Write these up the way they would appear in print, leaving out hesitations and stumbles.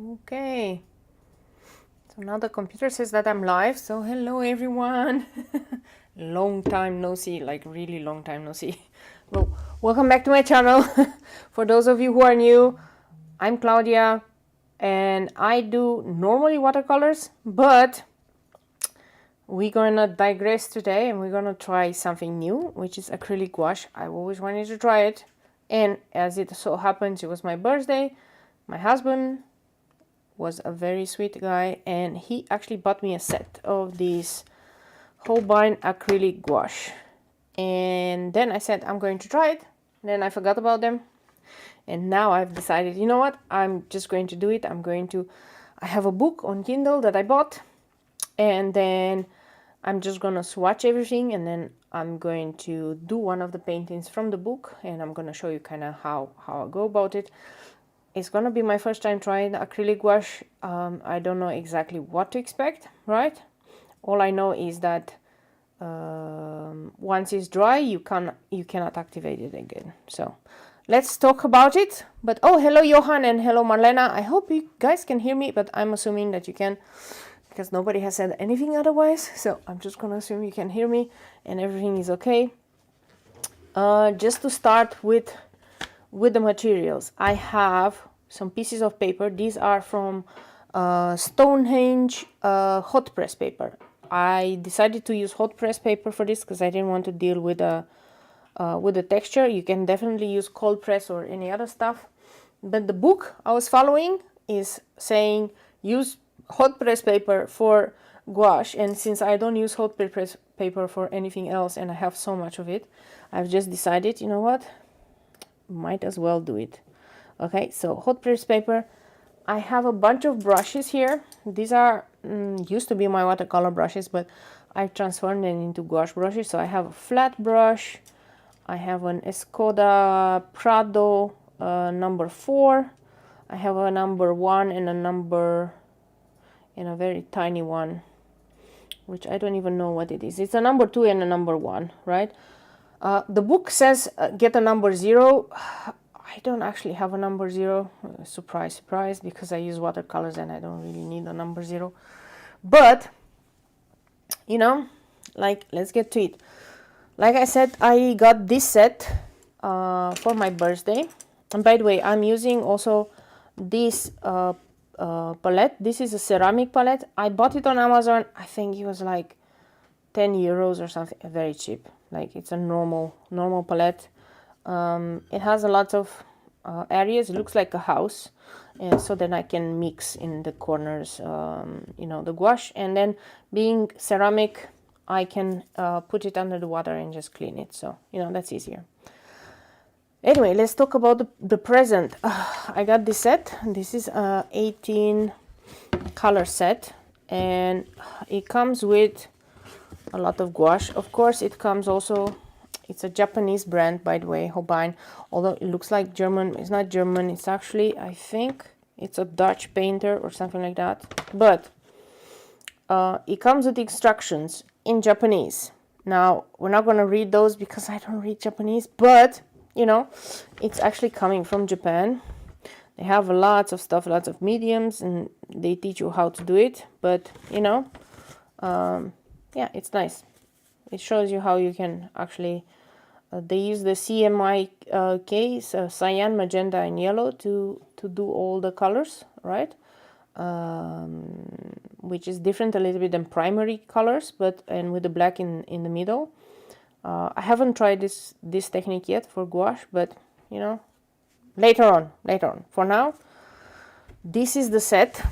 Okay, so now the computer says that I'm live, so hello everyone. Long time no see, like really long time no see. Well, welcome back to my channel. For those of you who are new, I'm Claudia and I do normally watercolors, but we're gonna digress today and we're gonna try something new, which is acrylic gouache. I've always wanted to try it, and as it so happens, it was my birthday. My husband was a very sweet guy and he actually bought me a set of these holbein acrylic gouache, and then I said I'm going to try it. Then I forgot about them, and now I've decided, you know what, I'm just going to do it. I have a book on Kindle that I bought, and then I'm just gonna swatch everything, and then I'm going to do one of the paintings from the book, and I'm gonna show you kind of how I go about it. It's gonna be my first time trying acrylic gouache. I don't know exactly what to expect, right? All I know is that once it's dry, you cannot activate it again. So let's talk about it. But oh, hello Johan and hello Marlena. I hope you guys can hear me, but I'm assuming that you can, because nobody has said anything otherwise. So I'm just gonna assume you can hear me and everything is okay. Just to start with the materials, I have some pieces of paper. These are from Stonehenge hot press paper. I decided to use hot press paper for this because I didn't want to deal with the texture. You can definitely use cold press or any other stuff, but the book I was following is saying use hot press paper for gouache, and since I don't use hot press paper for anything else and I have so much of it, I've just decided, you know what, might as well do it. Okay, so hot press paper. I have a bunch of brushes here. These are used to be my watercolor brushes, but I transformed them into gouache brushes. So I have a flat brush, I have an Escoda Prado number 4, I have a number 1 and a very tiny one, which I don't even know what it is. It's a number 2 and a number 1, right? The book says get a number 0. I don't actually have a number 0. Surprise, surprise, because I use watercolors and I don't really need a number 0. But, you know, like, let's get to it. Like I said, I got this set for my birthday. And by the way, I'm using also this palette. This is a ceramic palette. I bought it on Amazon. I think it was like 10 euros or something, very cheap. Like, it's a normal palette. It has a lot of areas. It looks like a house, and so then I can mix in the corners, you know, the gouache, and then being ceramic, I can put it under the water and just clean it. So, you know, that's easier. Anyway, let's talk about the present. I got this set. This is a 18 color set, and it comes with a lot of gouache. Of course, it comes also, it's a Japanese brand, by the way, Holbein. Although it looks like German, it's not German. It's actually, I think, it's a Dutch painter or something like that. But it comes with instructions in Japanese. Now, we're not going to read those because I don't read Japanese, but, you know, it's actually coming from Japan. They have lots of stuff, lots of mediums, and they teach you how to do it. But, you know, yeah, it's nice. It shows you how you can actually, they use the CMYK, cyan, magenta, and yellow to do all the colors, right? Which is different a little bit than primary colors, but and with the black in the middle. I haven't tried this technique yet for gouache, but you know, later on. For now, this is the set,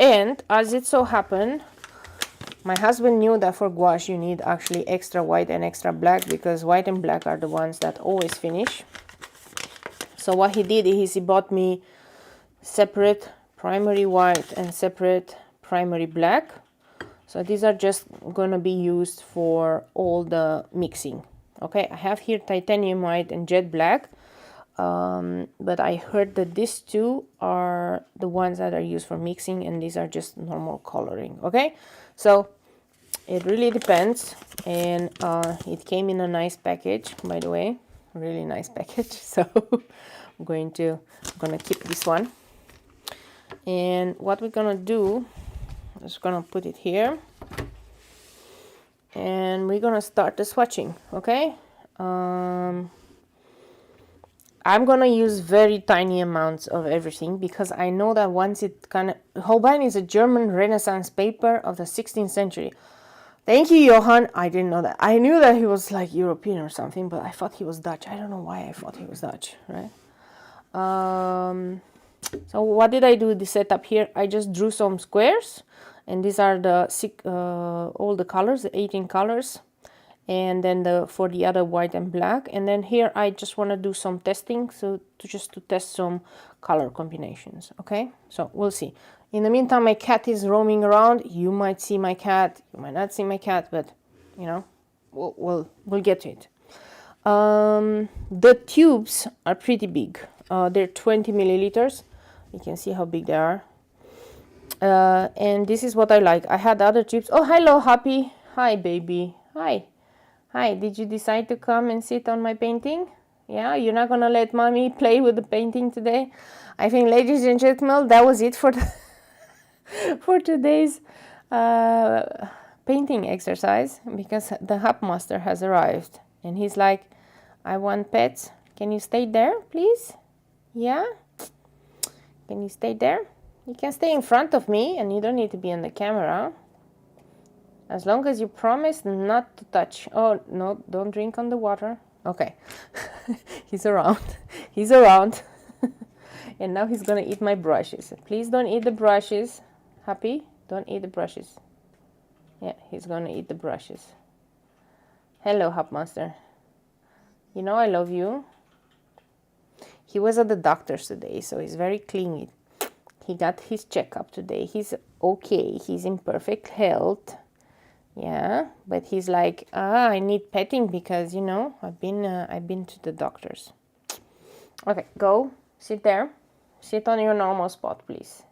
and as it so happened, my husband knew that for gouache you need actually extra white and extra black, because white and black are the ones that always finish. So what he did is he bought me separate primary white and separate primary black. So these are just gonna be used for all the mixing. Okay, I have here titanium white and jet black, but I heard that these two are the ones that are used for mixing, and these are just normal coloring. Okay, so it really depends, and it came in a nice package, by the way, really nice package. So I'm gonna keep this one. And what we're gonna do is gonna put it here, and we're gonna start the swatching. Okay, I'm gonna use very tiny amounts of everything, because I know that once it holbein is a German Renaissance paper of the 16th century. Thank you, Johann. I didn't know that. I knew that he was like European or something, but I thought he was Dutch. I don't know why I thought he was Dutch, right? So what did I do the setup here? I just drew some squares, and these are the all the colors, the 18 colors, and then for the other white and black. And then here I just want to do some testing, so to test some color combinations. Okay, so we'll see. In the meantime, my cat is roaming around. You might see my cat, you might not see my cat, but you know, we'll get to it. The tubes are pretty big. They're 20 milliliters. You can see how big they are. And this is what I like. I had other tubes. Oh, hello, Happy. Hi, baby. Hi. Hi, did you decide to come and sit on my painting? Yeah, you're not gonna let mommy play with the painting today? I think, ladies and gentlemen, that was it for for today's painting exercise, because the Hubmaster has arrived and he's like, I want pets. Can you stay there, please? Yeah? Can you stay there? You can stay in front of me and you don't need to be on the camera. As long as you promise not to touch. Oh, no, don't drink on the water. Okay. He's around. He's around. And now he's gonna eat my brushes. Please don't eat the brushes. Happy? Don't eat the brushes. Yeah, he's gonna eat the brushes. Hello, Hubmaster. You know I love you. He was at the doctor's today, so he's very clingy. He got his checkup today. He's okay. He's in perfect health. Yeah, but he's like, I need petting because, you know, I've been to the doctor's. Okay, go. Sit there. Sit on your normal spot, please.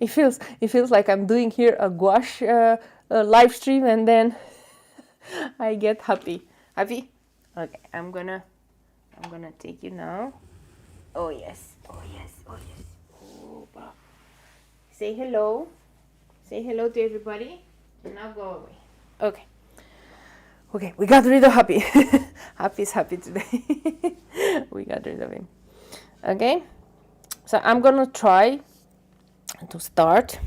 It feels like I'm doing here a gouache live stream, and then I get happy. Happy? Okay, I'm gonna take you now. Oh yes, oh yes, oh yes. Oh, wow. Say hello. Say hello to everybody, and now go away. Okay. Okay, we got rid of Happy. Happy's happy today. We got rid of him. Okay, so I'm gonna try to start,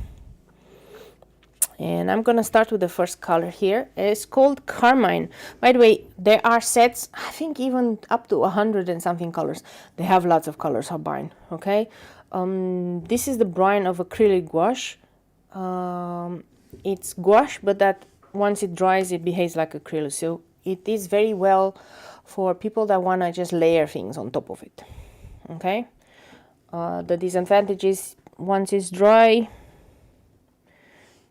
and I'm gonna start with the first color here. It's called Carmine. By the way, there are sets, I think even up to 100 and something colors. They have lots of colors, holbein. Okay, this is the brine of acrylic gouache. It's gouache, but that once it dries, it behaves like acrylic. So it is very well for people that want to just layer things on top of it. Okay, the disadvantage is once it's dry,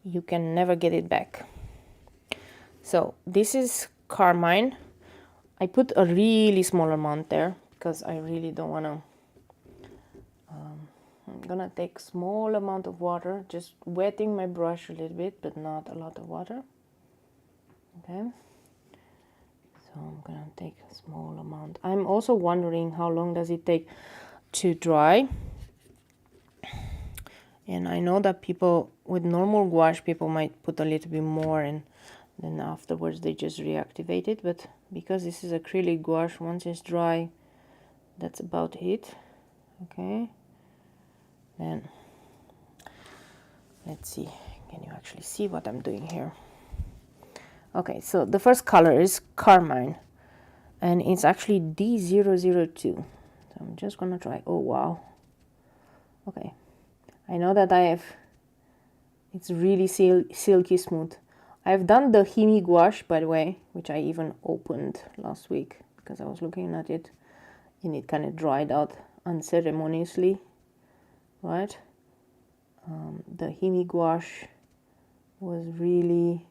you can never get it back. So this is Carmine. I put a really small amount there because I really don't want to. I'm gonna take small amount of water, just wetting my brush a little bit, but not a lot of water. Okay, so I'm gonna take a small amount. I'm also wondering how long does it take to dry. And I know that people with normal gouache, people might put a little bit more and then afterwards they just reactivate it. But because this is acrylic gouache, once it's dry, that's about it. Okay. Then let's see. Can you actually see what I'm doing here? Okay, so the first color is Carmine, and it's actually D002. So I'm just gonna try. Oh wow. Okay. I know that it's really silky smooth. I've done the Himi gouache, by the way, which I even opened last week because I was looking at it and it kind of dried out unceremoniously, right? The Himi gouache was really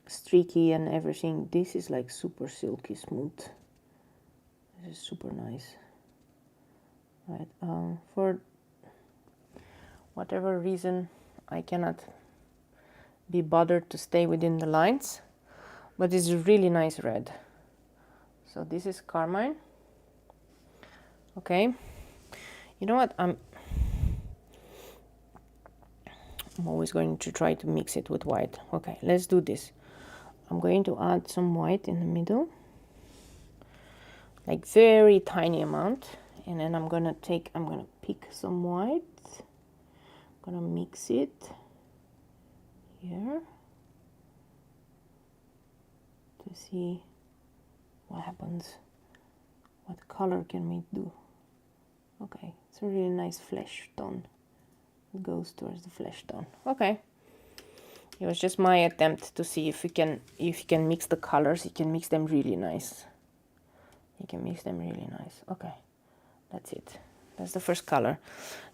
streaky and everything. This is like super silky smooth. This is super nice, right? For whatever reason, I cannot be bothered to stay within the lines, but it's a really nice red. So this is Carmine. Okay, You know what, I'm always going to try to mix it with white. Okay, let's do this. I'm going to add some white in the middle, like very tiny amount, and then I'm gonna pick some white, I'm gonna mix it here to see what happens, what color can we do. Okay, it's a really nice flesh tone. It goes towards the flesh tone. Okay, it was just my attempt to see if you can mix the colors. You can mix them really nice. You can mix them really nice. Okay, that's it. That's the first color.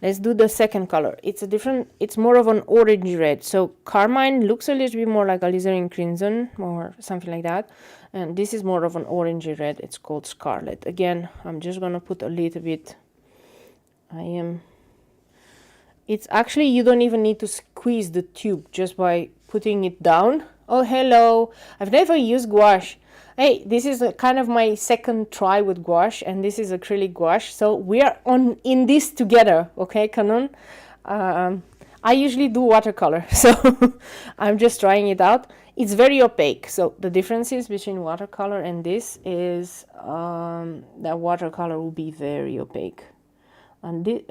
Let's do the second color. It's more of an orange red. So carmine looks a little bit more like alizarin crimson or something like that. And this is more of an orangey red. It's called scarlet. Again, I'm just gonna put a little bit. It's actually, you don't even need to squeeze the tube just by putting it down. Oh, hello. I've never used gouache. Hey, this is kind of my second try with gouache, and this is acrylic gouache. So we are in this together, okay, Canon? I usually do watercolor, so I'm just trying it out. It's very opaque. So the differences between watercolor and this is that watercolor will be very opaque. And the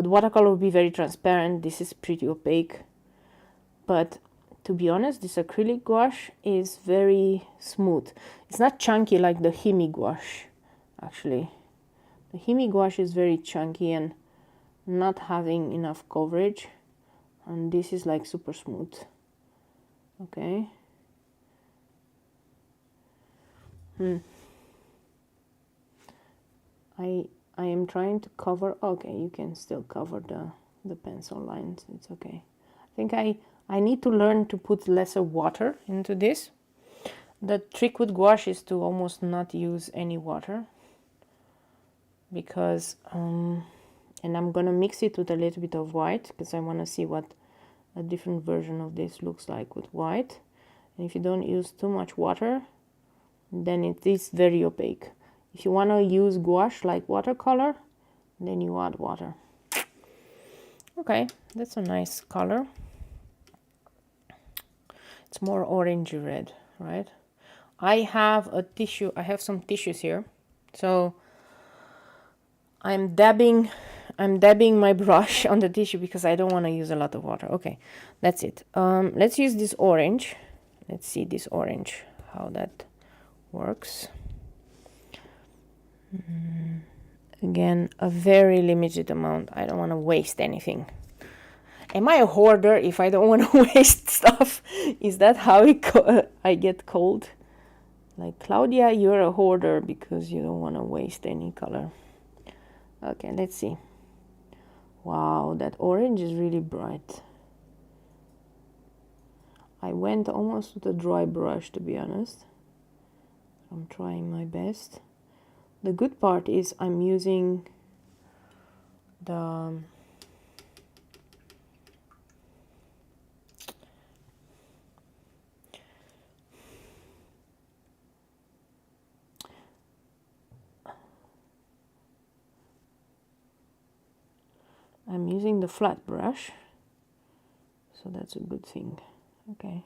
watercolor will be very transparent. This is pretty opaque. But to be honest, this acrylic gouache is very smooth. It's not chunky like the Himi gouache, actually. The Himi gouache is very chunky and not having enough coverage. And this is like super smooth. Okay. I am trying to cover. Okay, you can still cover the pencil lines. It's okay. I think I need to learn to put lesser water into this. The trick with gouache is to almost not use any water, because and I'm gonna mix it with a little bit of white because I want to see what a different version of this looks like with white. And if you don't use too much water, then it is very opaque. If you want to use gouache like watercolor, then you add water. Okay, that's a nice color. It's more orangey red, right? I have a tissue. I have some tissues here, so I'm dabbing my brush on the tissue because I don't want to use a lot of water. Okay, that's it. Let's use this orange. Let's see this orange, how that works. Again, a very limited amount. I don't want to waste anything. Am I a hoarder if I don't want to waste stuff? Is that how I get cold? Like, Claudia, you're a hoarder because you don't want to waste any color. Okay, let's see. Wow, that orange is really bright. I went almost with a dry brush, to be honest. I'm trying my best. The good part is I'm using the flat brush, so that's a good thing. Okay,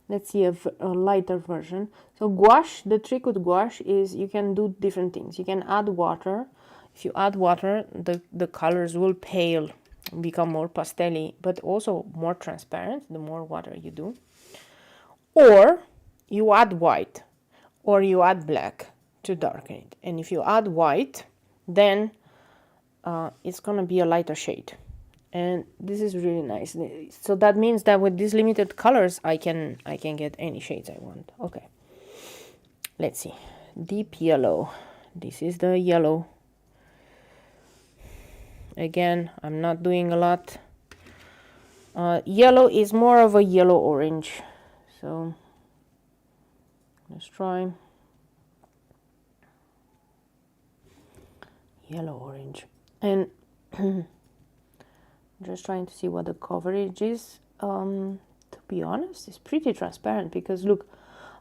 let's see a lighter version. So gouache, the trick with gouache is you can do different things. You can add water. If you add water, the colors will pale, become more pastel-y, but also more transparent the more water you do. Or you add white, or you add black to darken it. And if you add white, then it's gonna be a lighter shade. And this is really nice. So that means that with these limited colors, I can get any shades I want. Okay, let's see. Deep yellow. This is the yellow. Again, I'm not doing a lot. Yellow is more of a yellow orange. So let's try yellow orange. And just trying to see what the coverage is. To be honest, it's pretty transparent because look,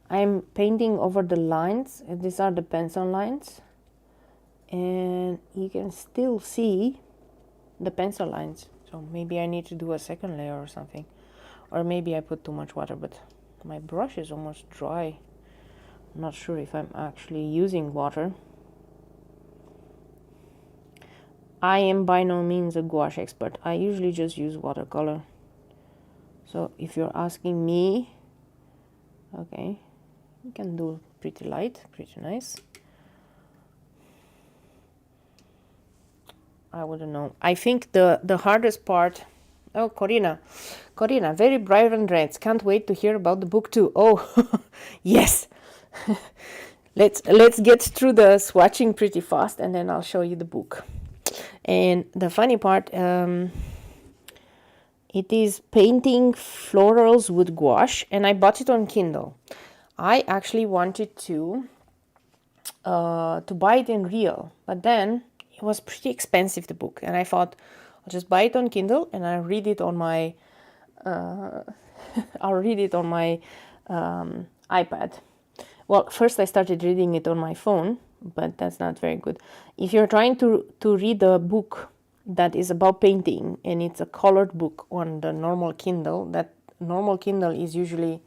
I'm painting over the lines, and these are the pencil lines, and you can still see the pencil lines. So maybe I need to do a second layer or something. Or maybe I put too much water, but my brush is almost dry. I'm not sure if I'm actually using water. I am by no means a gouache expert. I usually just use watercolor. So if you're asking me, okay, you can do pretty light, pretty nice. I wouldn't know. I think the hardest part. Oh, Corina, very bright and reds. Can't wait to hear about the book too. Oh, yes. let's get through the swatching pretty fast, and then I'll show you the book. And the funny part, it is painting florals with gouache, and I bought it on Kindle. I actually wanted to buy it in real, but then it was pretty expensive, the book, and I thought I'll just buy it on Kindle and I'll read it on my iPad. Well, first I started reading it on my phone, but that's not very good. If you're trying to read a book that is about painting and it's a colored book on the normal Kindle, that normal Kindle is usually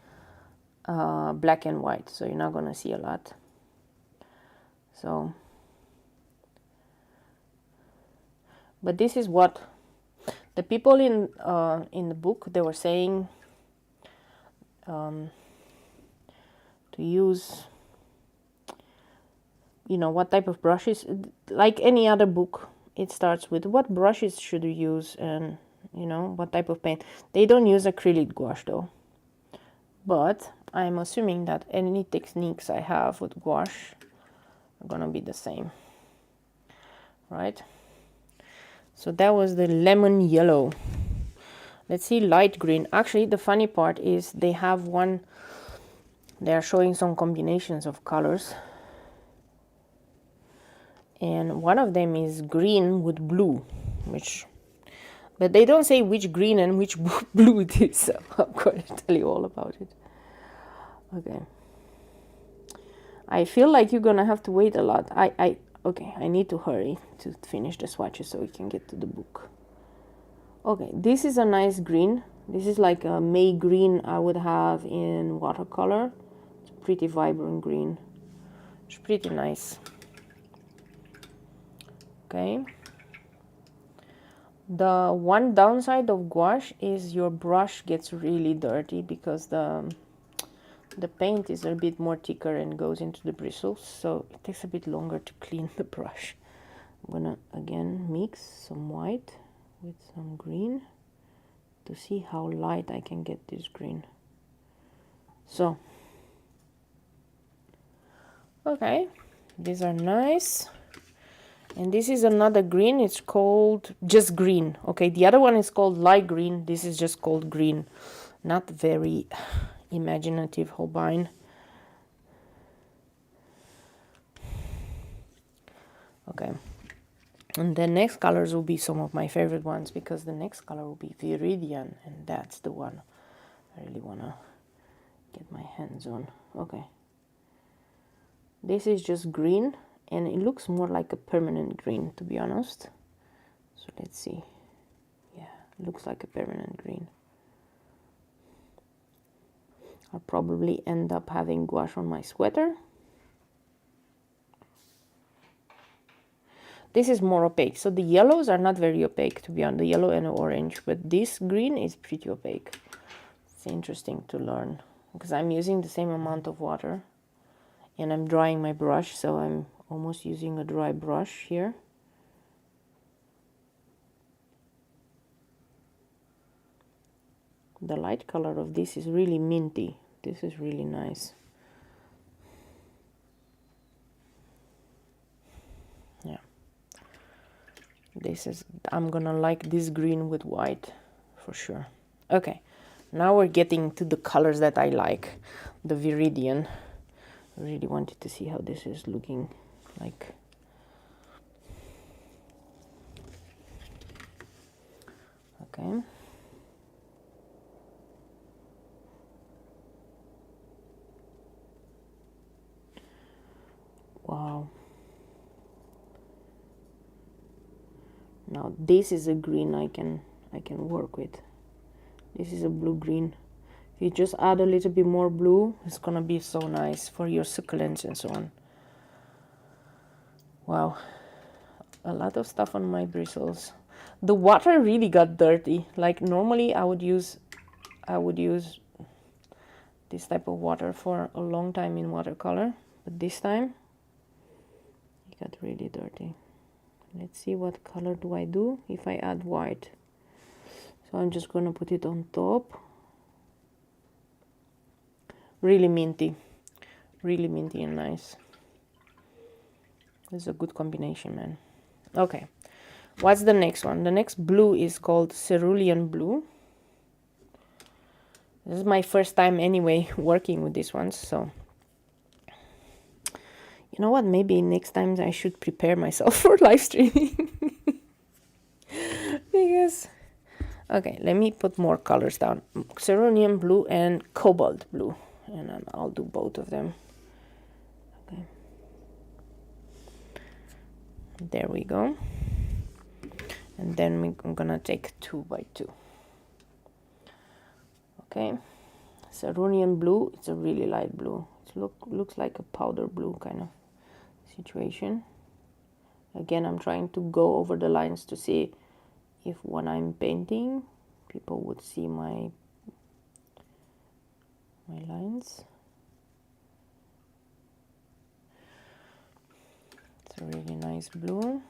black and white, so you're not going to see a lot. So, but this is what the people in the book, they were saying to use, you know, what type of brushes. Like any other book, it starts with what brushes should you use, and you know, what type of paint. They don't use acrylic gouache though, but I'm assuming that any techniques I have with gouache are gonna be the same, right? So that was the lemon yellow. Let's see light green. Actually, the funny part is they have one, they are showing some combinations of colors, and one of them is green with blue, but they don't say which green and which blue it is, so I'm going to tell you all about it. Okay, I feel like you're gonna have to wait a lot. Okay, I need to hurry to finish the swatches so we can get to the book. Okay, this is a nice green. This is like a May green I would have in watercolor. It's a pretty vibrant green. It's pretty nice. Okay. The one downside of gouache is your brush gets really dirty because the paint is a bit more thicker and goes into the bristles, so it takes a bit longer to clean the brush. I'm gonna again mix some white with some green to see how light I can get this green. So, okay, these are nice. And this is another green. It's called just green. Okay, the other one is called light green. This is just called green. Not very imaginative holbein. Okay, and the next colors will be some of my favorite ones, because the next color will be Viridian, and that's the one I really want to get my hands on. Okay, this is just green, and it looks more like a permanent green, to be honest. So let's see. Yeah, it looks like a permanent green. I'll probably end up having gouache on my sweater. This is more opaque, so the yellows are not very opaque, to be honest, the yellow and the orange, but this green is pretty opaque. It's interesting to learn, because I'm using the same amount of water, and I'm drying my brush, so I'm almost using a dry brush here. The light color of this is really minty. This is really nice. Yeah. This is, I'm gonna like this green with white for sure. Okay, now we're getting to the colors that I like. The Viridian. I really wanted to see how this is looking like. Okay. Wow. Now this is a green I can work with. This is a blue green. If you just add a little bit more blue, it's gonna be so nice for your succulents and so on. Wow, a lot of stuff on my bristles. The water really got dirty. Like normally I would use this type of water for a long time in watercolor, but this time it got really dirty. Let's see what color do I do if I add white. So I'm just gonna put it on top. Really minty and nice. This is a good combination, man. Okay, what's the next one? The next blue is called cerulean blue. This is my first time anyway working with these ones, so you know what, maybe next time I should prepare myself for live streaming. Because okay, let me put more colors down. Cerulean blue and cobalt blue, and then I'll do both of them. Okay, there we go. And then I'm gonna take 2 by 2. Okay, cerulean blue, it's a really light blue. It looks like a powder blue kind of situation. Again, I'm trying to go over the lines to see if when I'm painting people would see my lines. It's a really nice blue.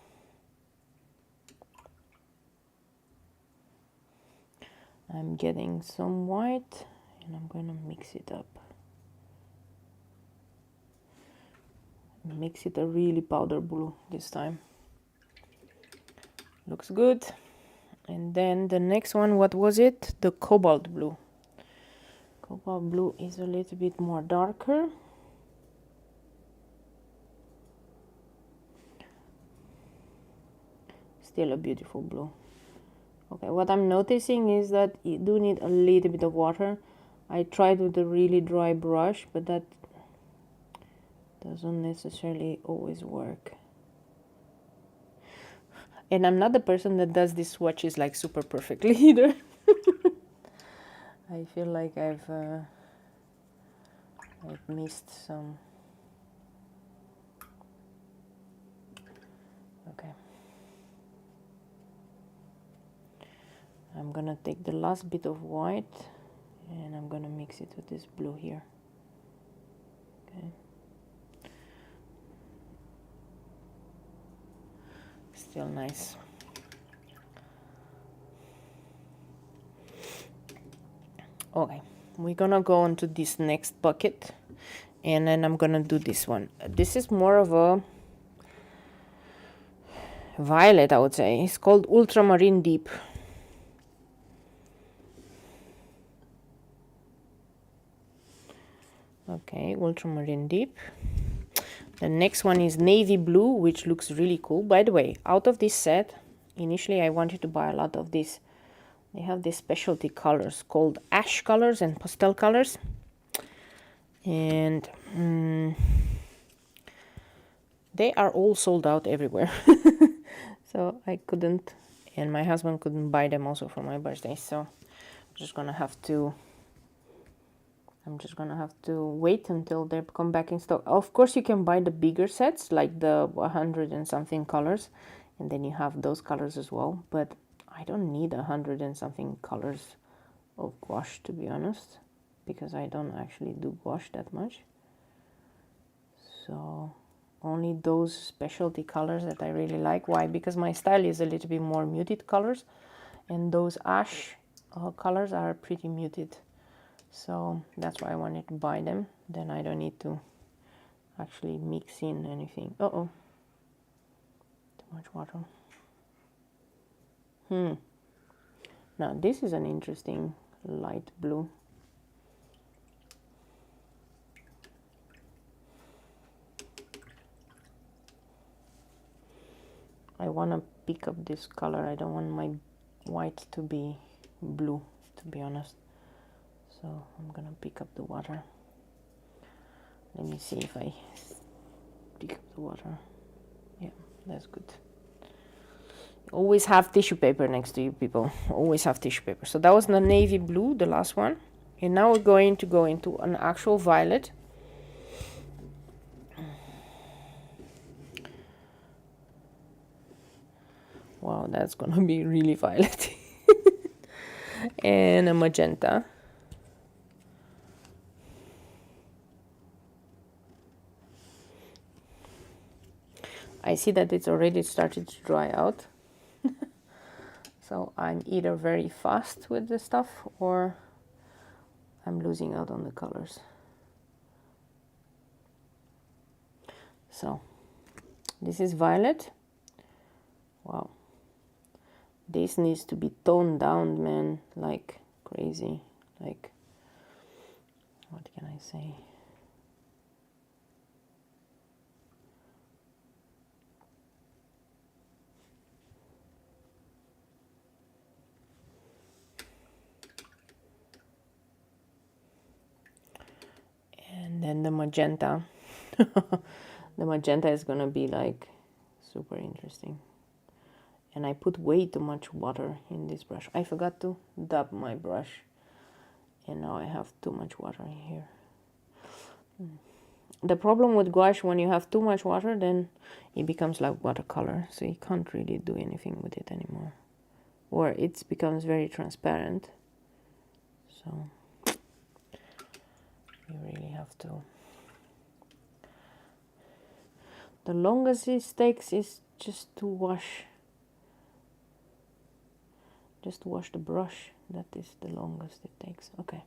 I'm getting some white and I'm gonna mix it up. Mix it a really powder blue this time. Looks good. And then the next one, what was it? The cobalt blue. Cobalt blue is a little bit more darker. Still a beautiful blue. Okay, what I'm noticing is that you do need a little bit of water. I tried with a really dry brush, but that doesn't necessarily always work. And I'm not the person that does these swatches like super perfectly either. I feel like I've missed some. Okay. I'm gonna take the last bit of white and I'm gonna mix it with this blue here. Okay. Still nice. Okay, we're gonna go on to this next bucket and then I'm gonna do this one. This is more of a violet, I would say. It's called Ultramarine Deep. Okay, Ultramarine Deep. The next one is Navy Blue, which looks really cool. By the way, out of this set, initially I wanted to buy a lot of these. They have these specialty colors called ash colors and pastel colors. And they are all sold out everywhere. So I couldn't, and my husband couldn't buy them also for my birthday. So I'm just gonna have to wait until they come back in stock. Of course, you can buy the bigger sets, like the 100 and something colors, and then you have those colors as well. But I don't need 100 and something colors of gouache, to be honest, because I don't actually do gouache that much. So only those specialty colors that I really like. Why? Because my style is a little bit more muted colors, and those ash colors are pretty muted. So that's why I wanted to buy them. Then I don't need to actually mix in anything. Uh-oh. Too much water. Now this is an interesting light blue. I want to pick up this color. I don't want my white to be blue, to be honest. So I'm gonna pick up the water. Let me see if I pick up the water. Yeah, that's good. Always have tissue paper next to you, people. Always have tissue paper. So that was the navy blue, the last one. And now we're going to go into an actual violet. Wow, that's gonna be really violet. And a magenta. I see that it's already started to dry out. So I'm either very fast with the stuff or I'm losing out on the colors. So this is violet. Wow. This needs to be toned down, man, like crazy. Like, what can I say? And then the magenta. The magenta is gonna be like super interesting. And I put way too much water in this brush. I forgot to dab my brush. And now I have too much water in here. The problem with gouache, when you have too much water, then it becomes like watercolor. So you can't really do anything with it anymore. Or it becomes very transparent. So you really have to. The longest it takes is just to wash. Just to wash the brush. That is the longest it takes. Okay.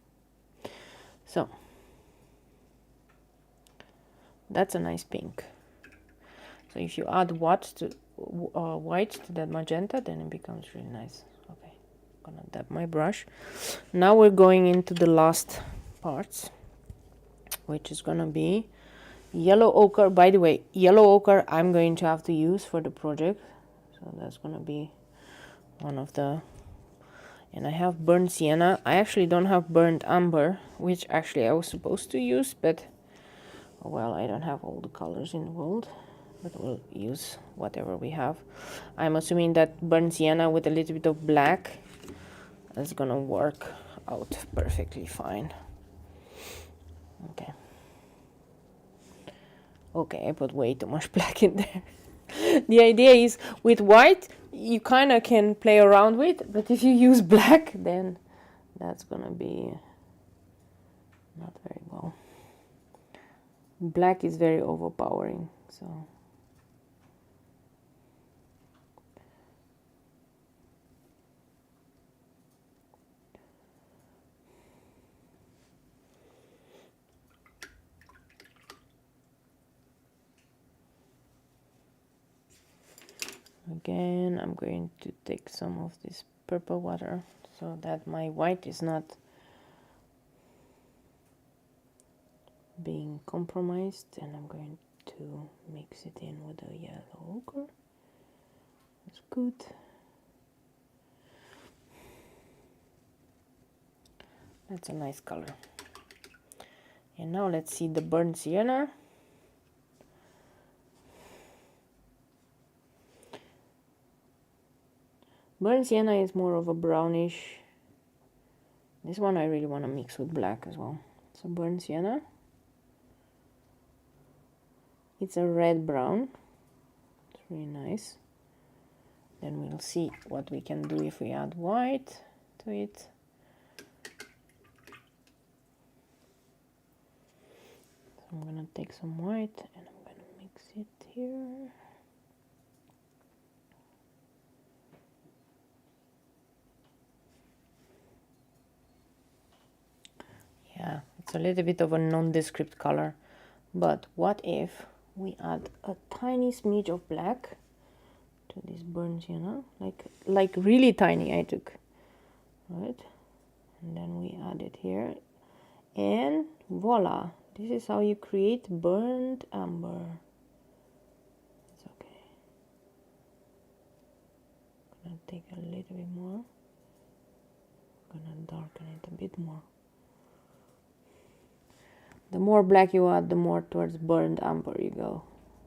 So that's a nice pink. So if you add white to that magenta, then it becomes really nice. Okay, I'm gonna dab my brush. Now we're going into the last parts, which is gonna be yellow ochre. By the way, yellow ochre I'm going to have to use for the project. So that's gonna be one of the... And I have burnt sienna. I actually don't have burnt amber, which actually I was supposed to use, but well, I don't have all the colors in the world, but we'll use whatever we have. I'm assuming that burnt sienna with a little bit of black is gonna work out perfectly fine. Okay. Okay, I put way too much black in there. The idea is with white you kind of can play around with, but if you use black, then that's gonna be not very well. Black is very overpowering, so again I'm going to take some of this purple water so that my white is not being compromised, and I'm going to mix it in with the yellow ochre. That's good. That's a nice color. And now let's see the burnt sienna. Burnt sienna is more of a brownish. This one I really want to mix with black as well. So burnt sienna. It's a red brown. It's really nice. Then we'll see what we can do if we add white to it. So I'm gonna take some white and I'm gonna mix it here. Yeah, it's a little bit of a nondescript color, but what if we add a tiny smidge of black to this burnt sienna, like really tiny I took, right? And then we add it here, and voila, this is how you create burnt amber. It's okay. I'm gonna take a little bit more. I'm gonna darken it a bit more. The more black you add, the more towards burnt amber you go.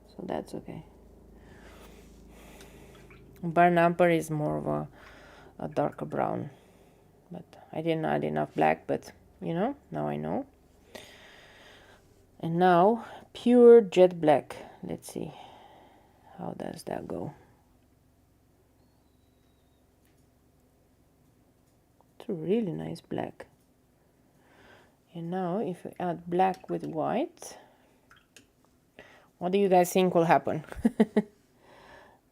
So that's okay. Burn umber is more of a darker brown, but I didn't add enough black, but you know, now I know. And now pure jet black. Let's see, how does that go? It's a really nice black. And now if we add black with white, what do you guys think will happen?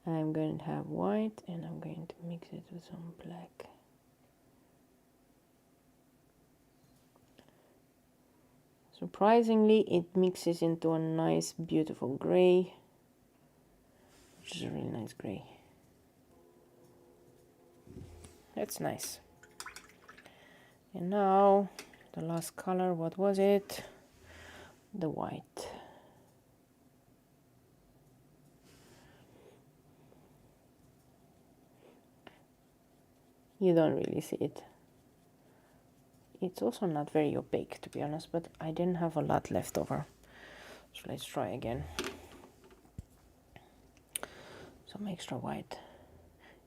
I'm going to have white and I'm going to mix it with some black. Surprisingly, it mixes into a nice, beautiful gray, which is a really nice gray. That's nice. And now, the last color, what was it? The white. You don't really see it. It's also not very opaque, to be honest, but I didn't have a lot left over. So let's try again. Some extra white.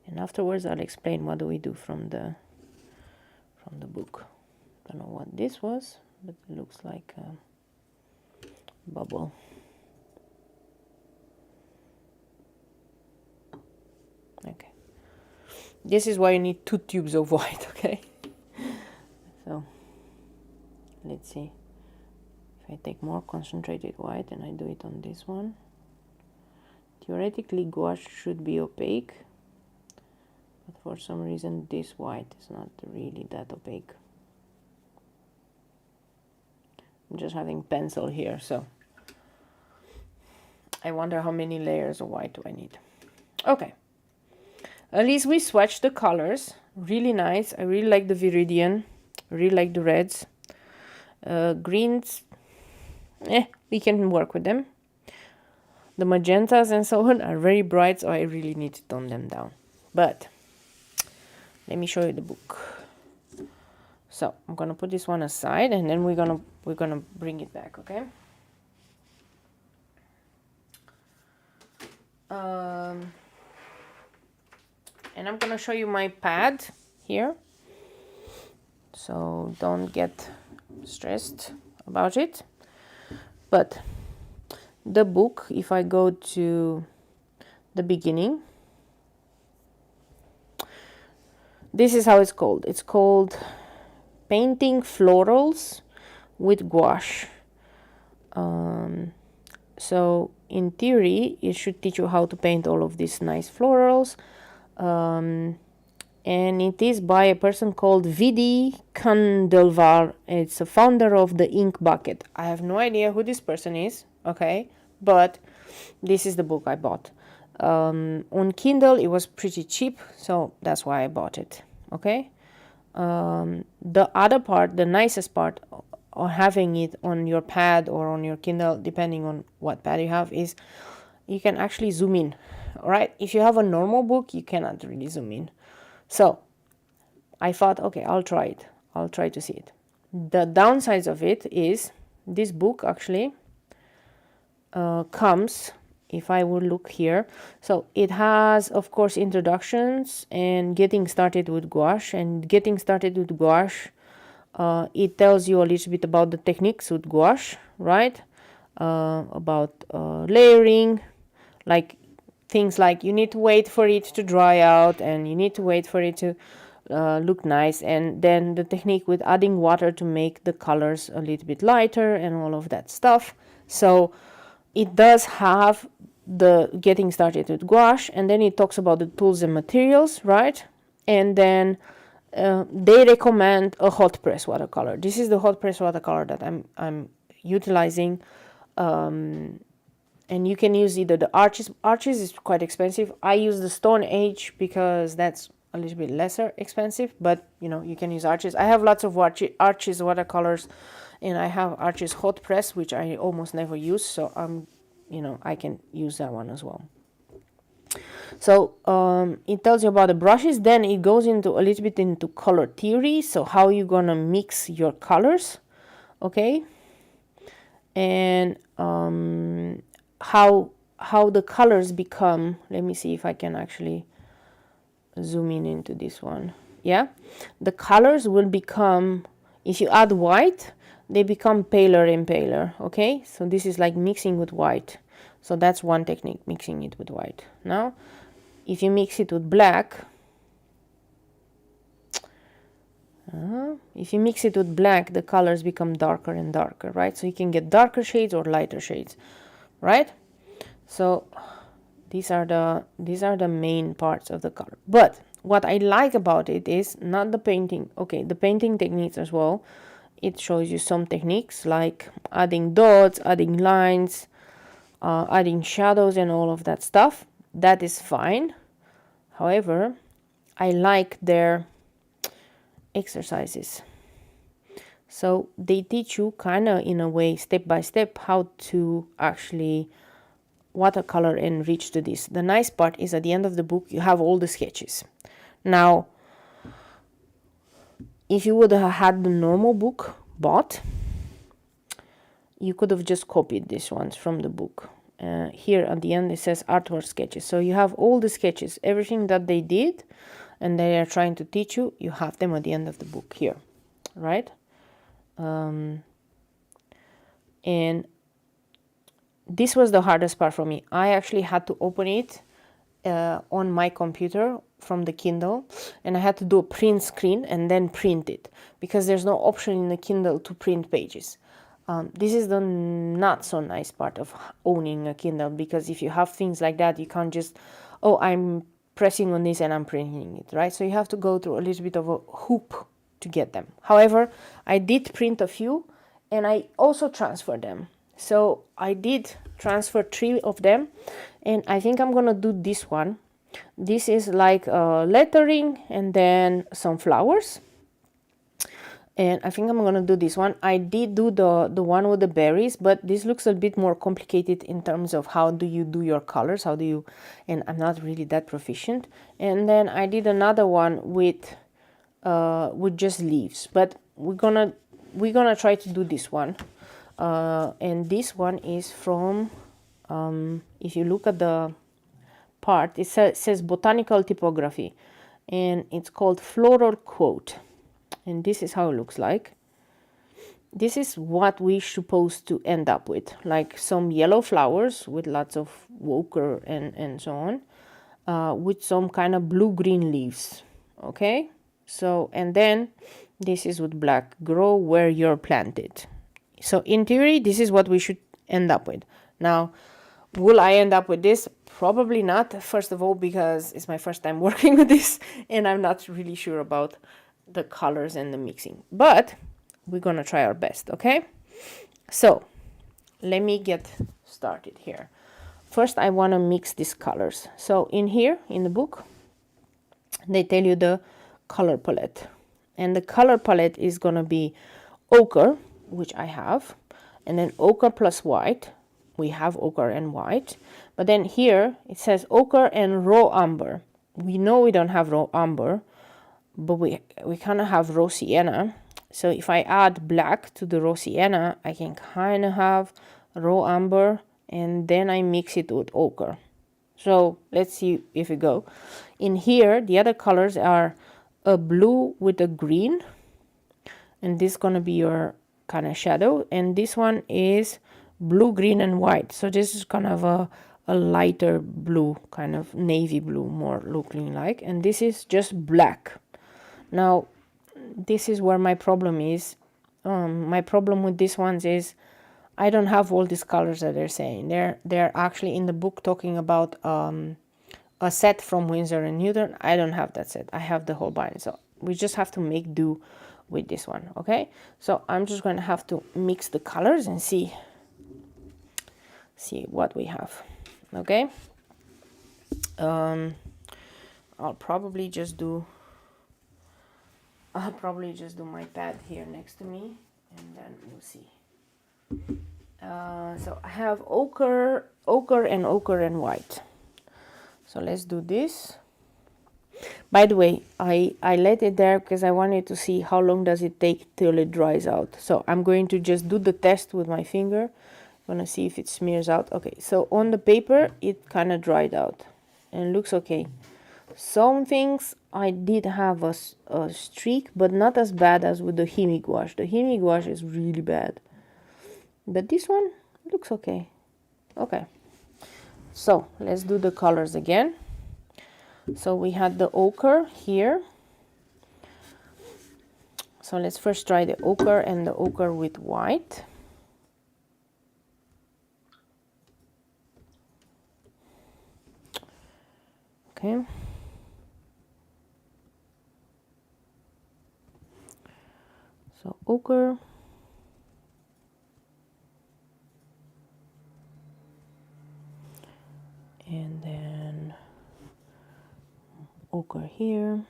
And afterwards I'll explain what do we do from the book. Don't know what this was, but it looks like a bubble. Okay. This is why you need 2 tubes of white, okay? So let's see if I take more concentrated white and I do it on this one. Theoretically gouache should be opaque, but for some reason this white is not really that opaque. I'm just having pencil here, so I wonder how many layers of white do I need. Okay, at least we swatched the colors. Really nice. I really like the viridian. I really like the reds. Greens, we can work with them. The magentas and so on are very bright, so I really need to tone them down. But let me show you the book. So I'm gonna put this one aside, and then we're gonna bring it back, okay? And I'm gonna show you my pad here, so don't get stressed about it. But the book, if I go to the beginning, this is how it's called. It's called Painting Florals with Gouache. So in theory, it should teach you how to paint all of these nice florals. And it is by a person called Vidhi Khandelwal. It's a founder of the ink bucket. I have no idea who this person is, okay, but this is the book I bought. On Kindle it was pretty cheap, so that's why I bought it, okay. The other part, the nicest part of having it on your pad or on your Kindle, depending on what pad you have, is you can actually zoom in. All right, if you have a normal book, you cannot really zoom in. So I thought, okay, I'll try it. I'll try to see it. The downsides of it is this book actually comes, if I would look here, so it has, of course, introductions and getting started with gouache. And getting started with gouache, it tells you a little bit about the techniques with gouache, right? About layering, like things like you need to wait for it to dry out and you need to wait for it to look nice, and then the technique with adding water to make the colors a little bit lighter and all of that stuff. So it does have the getting started with gouache, and then it talks about the tools and materials, right? And then they recommend a hot press watercolor. This is the hot press watercolor that I'm utilizing. And you can use either the arches. Arches is quite expensive. I use the stonehenge because that's a little bit lesser expensive, but you know, you can use arches. I have lots of arches watercolors, and I have arches hot press, which I almost never use, so you know, I can use that one as well. So it tells you about the brushes, then it goes into a little bit into color theory, so how you're gonna mix your colors, okay, and how the colors become. Let me see if I can actually zoom in into this one. Yeah, the colors will become, if you add white, they become paler and paler. Okay, so this is like mixing with white. So that's one technique, mixing it with white. Now if you mix it with black, the colors become darker and darker, right? So you can get darker shades or lighter shades, right? So these are the main parts of the color. But what I like about it is not the painting. Okay, the painting techniques as well. It shows you some techniques like adding dots, adding lines, adding shadows and all of that stuff. That is fine. However, I like their exercises. So they teach you kind of in a way, step by step, how to actually watercolor and reach to this. The nice part is at the end of the book, you have all the sketches. Now, if you would have had the normal book bought, you could have just copied these ones from the book. Here at the end it says artwork sketches. So you have all the sketches, everything that they did and they are trying to teach you, you have them at the end of the book here, right? And this was the hardest part for me. I actually had to open it on my computer from the Kindle, and I had to do a print screen and then print it, because there's no option in the Kindle to print pages. This is the not so nice part of owning a Kindle, because if you have things like that, you can't just, oh, I'm pressing on this and I'm printing it, right? So you have to go through a little bit of a hoop to get them. However, I did print a few and I also transferred them. So I did transfer 3 of them, and I think I'm gonna do this one. This is like lettering and then some flowers. And I think I'm gonna do this one. I did do the one with the berries, but this looks a bit more complicated in terms of how do you do your colors, how do you, and I'm not really that proficient. And then I did another one with just leaves, but we're gonna try to do this one. And this one is from, if you look at the part, it says botanical typography, and it's called floral quote. And this is how it looks like. This is what we're supposed to end up with, like some yellow flowers with lots of ochre and so on, with some kind of blue-green leaves, okay? So, and then this is with black, grow where you're planted. So in theory, this is what we should end up with. Now, will I end up with this? Probably not. First of all, because it's my first time working with this, and I'm not really sure about the colors and the mixing, but we're gonna try our best. Okay, so let me get started here. First I want to mix these colors. So in here in the book they tell you the color palette, and the color palette is gonna be ochre, which I have, and then ochre plus white. We have ochre and white, but then here it says ochre and raw umber. We know we don't have raw umber, but we kind of have raw sienna. So if I add black to the raw sienna, I can kind of have raw umber, and then I mix it with ochre. So let's see if we go. In here, the other colors are a blue with a green, and this is going to be your kind of shadow, and this one is blue, green, and white. So this is kind of a lighter blue, kind of navy blue, more looking like, and this is just black. Now, this is where my problem is. My problem with these ones is I don't have all these colors that they're saying. They're actually in the book talking about a set from Winsor & Newton. I don't have that set. I have the holbein. So we just have to make do with this one, okay? So I'm just going to have to mix the colors and see what we have, okay? I'll probably just do my pad here next to me, and then we'll see. So I have ochre and white. So let's do this. By the way, I let it there because I wanted to see how long does it take till it dries out. So I'm going to just do the test with my finger. I'm gonna see if it smears out. Okay, so on the paper it kind of dried out and looks okay. Some things I did have a streak, but not as bad as with the Himi gouache. The Himi gouache is really bad. But this one looks okay. Okay. So let's do the colors again. So we had the ochre here. So let's first try the ochre and the ochre with white. Okay. So ochre. And then ochre here.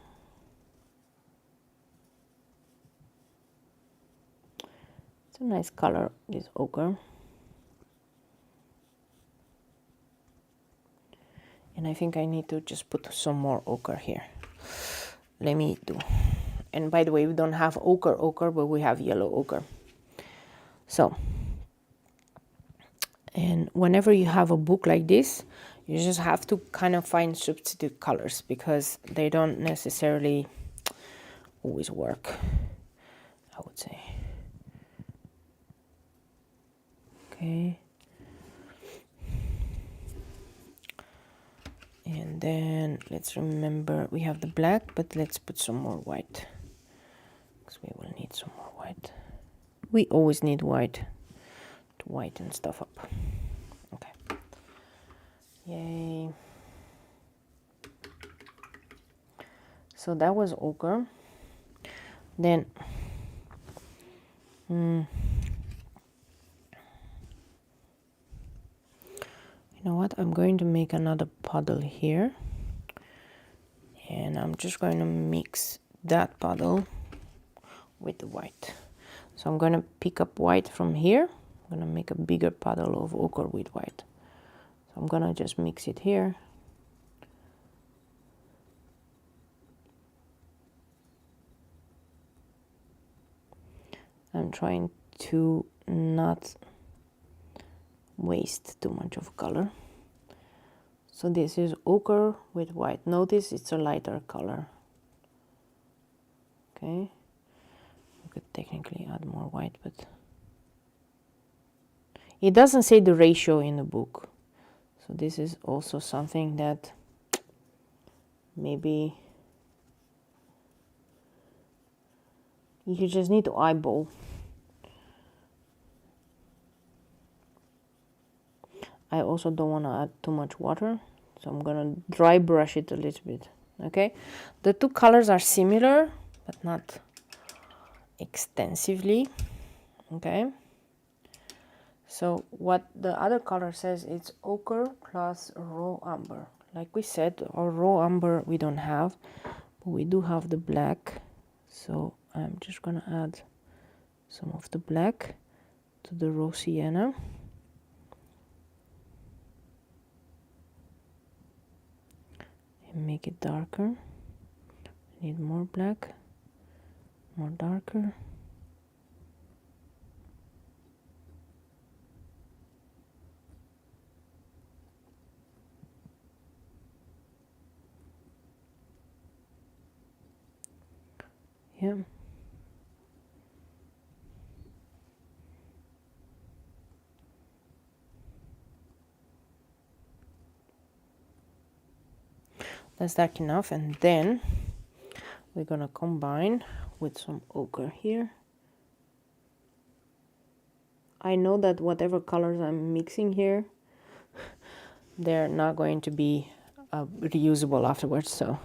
It's a nice color, this ochre. And I think I need to just put some more ochre here. Let me do. And by the way, we don't have ochre, but we have yellow ochre. So, and whenever you have a book like this, you just have to kind of find substitute colors because they don't necessarily always work, I would say. Okay. And then let's remember we have the black, but let's put some more white because we will need some more white. We always need white to whiten stuff up. Okay. Yay. So that was ochre. Then you know what? I'm going to make another puddle here. And I'm just going to mix that puddle with the white. So I'm going to pick up white from here. I'm going to make a bigger puddle of ochre with white. So I'm going to just mix it here. I'm trying to not waste too much of color. So this is ochre with white. Notice it's a lighter color. Okay. You could technically add more white, but it doesn't say the ratio in the book. So this is also something that maybe you just need to eyeball. I also don't want to add too much water, so I'm gonna dry brush it a little bit. Okay, the two colors are similar but not extensively. Okay, so what the other color says, it's ochre plus raw umber. Like we said, our raw umber we don't have, but we do have the black. So I'm just gonna add some of the black to the raw sienna. And make it darker. Need more black, more darker. Yeah. That's dark enough, and then we're gonna combine with some ochre here. I know that whatever colors I'm mixing here, they're not going to be reusable afterwards, so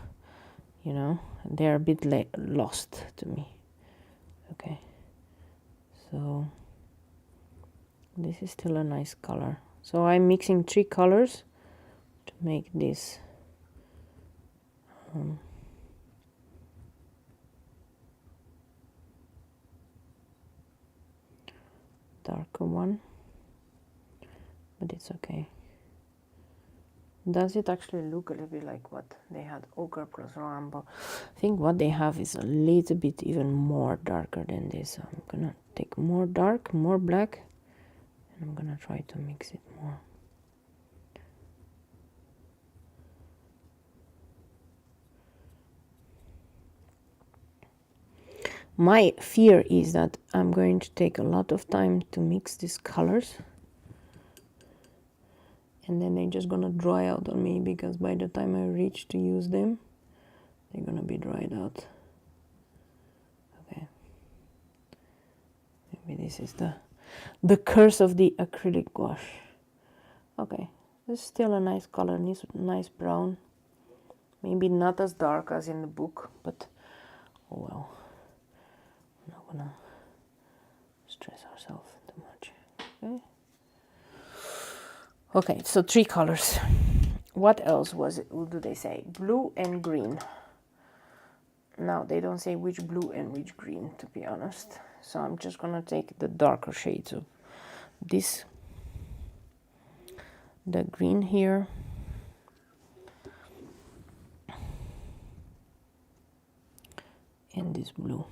you know, they're a bit lost to me. Okay, so this is still a nice color. So I'm mixing 3 colors to make this darker one, but it's okay. Does it actually look a little bit like what they had, ochre plus raw umber? I think what they have is a little bit even more darker than this. I'm gonna take more dark, more black, and I'm gonna try to mix it more. My fear is that I'm going to take a lot of time to mix these colors, and then they're just gonna dry out on me, because by the time I reach to use them, they're gonna be dried out. Okay, maybe this is the curse of the acrylic gouache. Okay, this is still a nice color, nice brown. Maybe not as dark as in the book, but oh well. I'm not gonna stress ourselves too much. Okay. Okay, so 3 colors. What else was it? What do they say? Blue and green. Now they don't say which blue and which green, to be honest. So I'm just gonna take the darker shades of this, the green here, and this blue.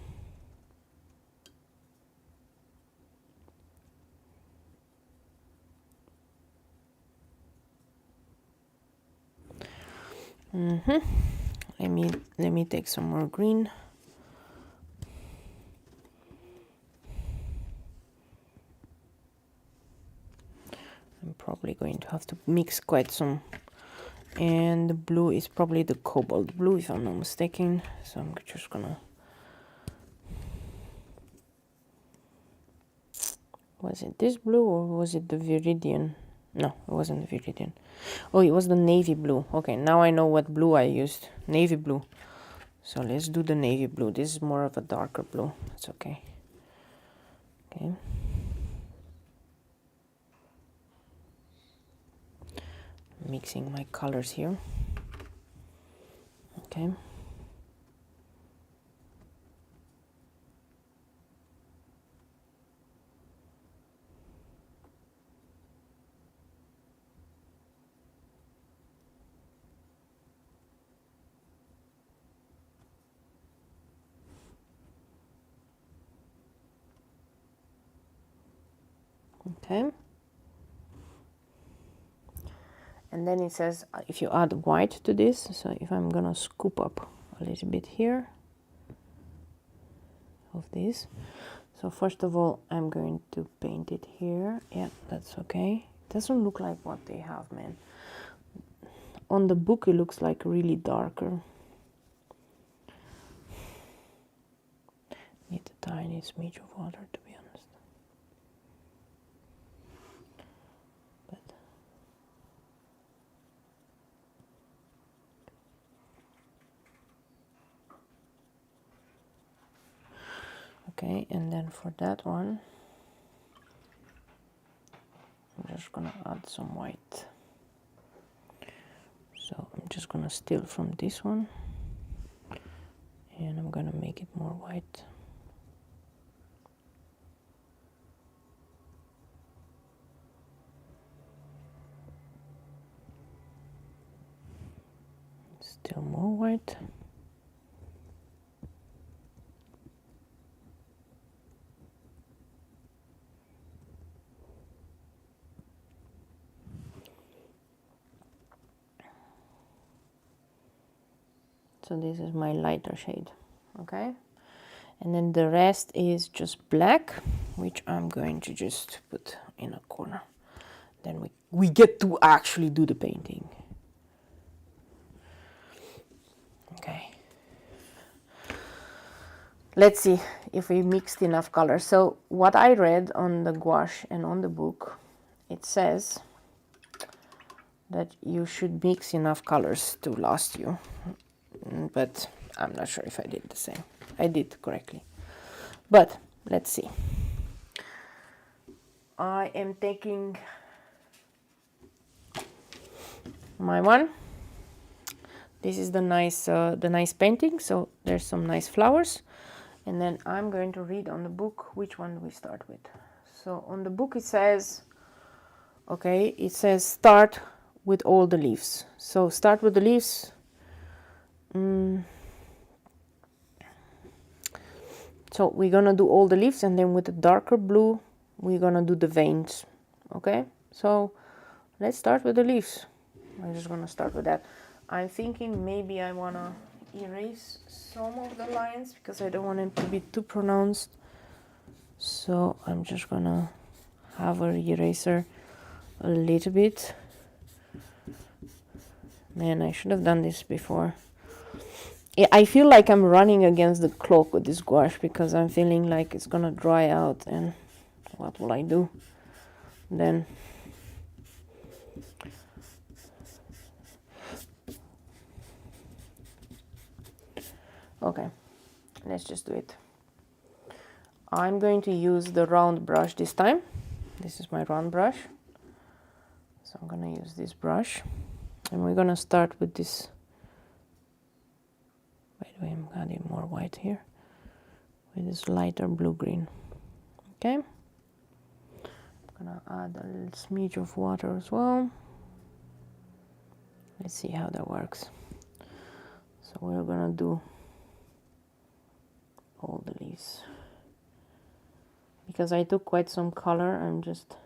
Let me take some more green. I'm probably going to have to mix quite some, and the blue is probably the cobalt blue, if I'm not mistaken. So I'm just gonna, was it this blue or was it the Viridian? No, it wasn't the Viridian. Oh, it was the navy blue. Okay, now I know what blue I used. Navy blue. So let's do the navy blue. This is more of a darker blue. It's okay. Okay. Mixing my colors here. Okay. Okay. And then it says if you add white to this, so if I'm gonna scoop up a little bit here of this. So first of all, I'm going to paint it here. Yeah, that's okay. It doesn't look like what they have, man. On the book, it looks like really darker. Need a tiny smidge of water, to be honest. But okay, and then for that one, I'm just gonna add some white. So I'm just gonna steal from this one, and I'm gonna make it more white. Still more white. So this is my lighter shade, okay? And then the rest is just black, which I'm going to just put in a corner. Then we get to actually do the painting. Okay. Let's see if we mixed enough colors. So what I read on the gouache and on the book, it says that you should mix enough colors to last you. But I'm not sure if I did the same. I did correctly. But let's see. I am taking my one. This is the nice painting. So there's some nice flowers. And then I'm going to read on the book which one we start with. So on the book it says, okay, it says start with all the leaves. So start with the leaves. So we're gonna do all the leaves, and then with the darker blue we're gonna do the veins. Okay, so let's start with the leaves. I'm just gonna start with that. I'm thinking maybe I wanna erase some of the lines because I don't want them to be too pronounced. So I'm just gonna have an eraser a little bit. Man, I should have done this before. I feel like I'm running against the clock with this gouache because I'm feeling like it's gonna dry out, and what will I do then? Okay, let's just do it. I'm going to use the round brush this time. This is my round brush. So I'm gonna use this brush, and we're gonna start with this. By the way, I'm adding more white here with this lighter blue-green. Okay. I'm gonna add a little smidge of water as well. Let's see how that works. So we're gonna do all the leaves. Because I took quite some color, I'm just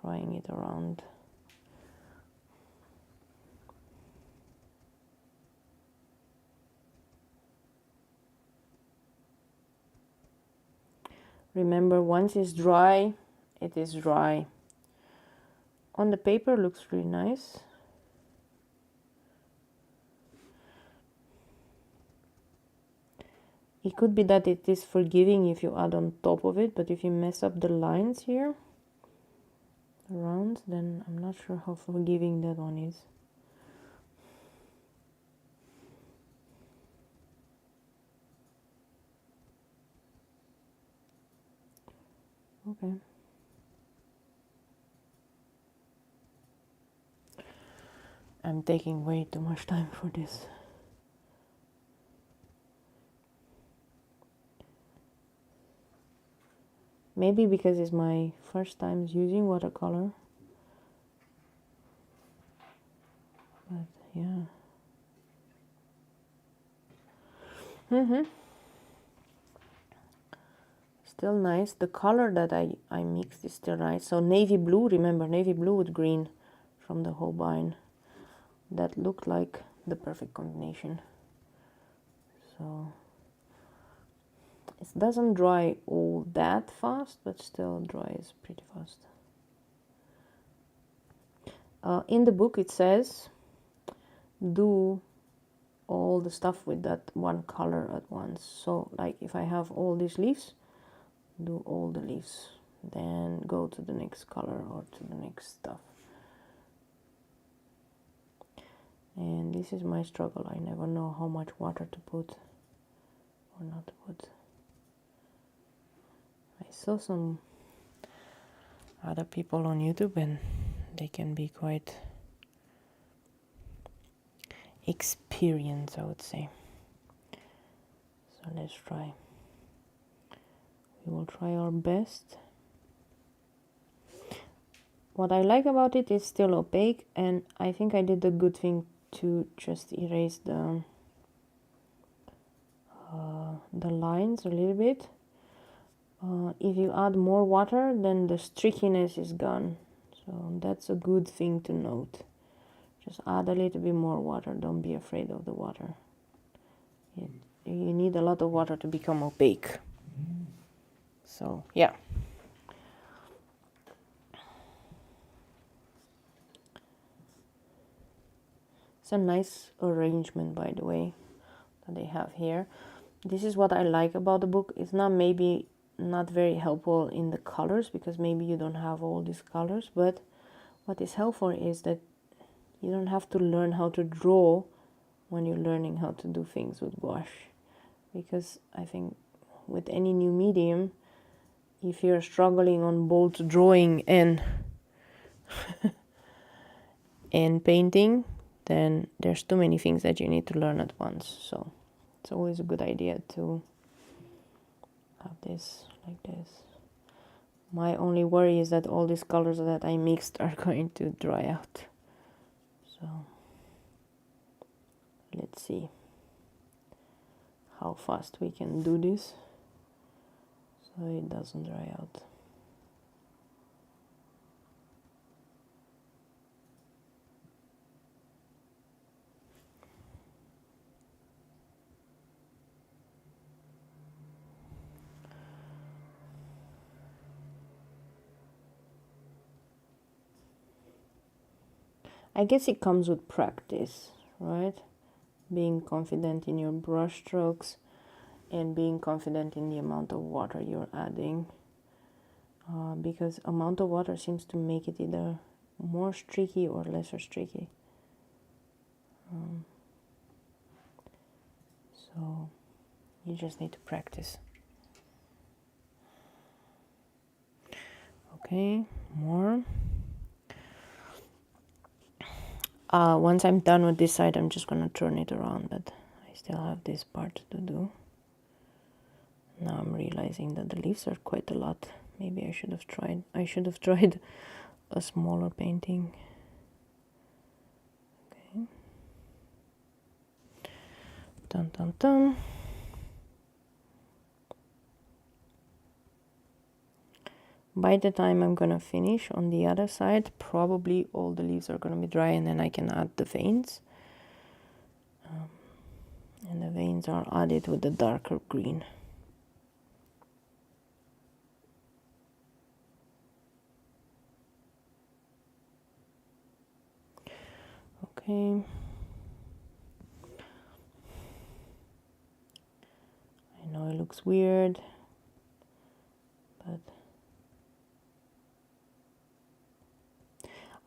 trying it around. Remember, once it's dry, it is dry. On the paper, looks really nice. It could be that it is forgiving if you add on top of it, but if you mess up the lines here around, then I'm not sure how forgiving that one is. Okay. I'm taking way too much time for this. Maybe because it's my first time using watercolor. But yeah. Still nice. The color that I mixed is still nice. So navy blue, remember, navy blue with green from the holbein. That looked like the perfect combination. So it doesn't dry all that fast, but still dries pretty fast. In the book it says do all the stuff with that one color at once. So like if I have all these leaves, do all the leaves, then go to the next color or to the next stuff. And this is my struggle. I never know how much water to put or not to put. I saw some other people on YouTube and they can be quite experienced, I would say. So let's try. We will try our best. What I like about it is still opaque, and I think I did a good thing to just erase the lines a little bit. If you add more water, then the streakiness is gone. So that's a good thing to note. Just add a little bit more water. Don't be afraid of the water. You need a lot of water to become opaque. So yeah. It's a nice arrangement, by the way, that they have here. This is what I like about the book. It's maybe not very helpful in the colors because maybe you don't have all these colors, but what is helpful is that you don't have to learn how to draw when you're learning how to do things with gouache. Because I think with any new medium, if you're struggling on both drawing and and painting, then there's too many things that you need to learn at once. So it's always a good idea to have this like this. My only worry is that all these colors that I mixed are going to dry out. So let's see how fast we can do this so it doesn't dry out. I guess it comes with practice, right? Being confident in your brush strokes and being confident in the amount of water you're adding, because amount of water seems to make it either more streaky or lesser streaky. So you just need to practice. Okay, more. Once I'm done with this side, I'm just gonna turn it around, but I still have this part to do. Now I'm realizing that the leaves are quite a lot. Maybe I should have tried a smaller painting. Okay. Dun dun dun. By the time I'm gonna finish on the other side, probably all the leaves are gonna be dry, and then I can add the veins. And the veins are added with the darker green. Okay. I know it looks weird, but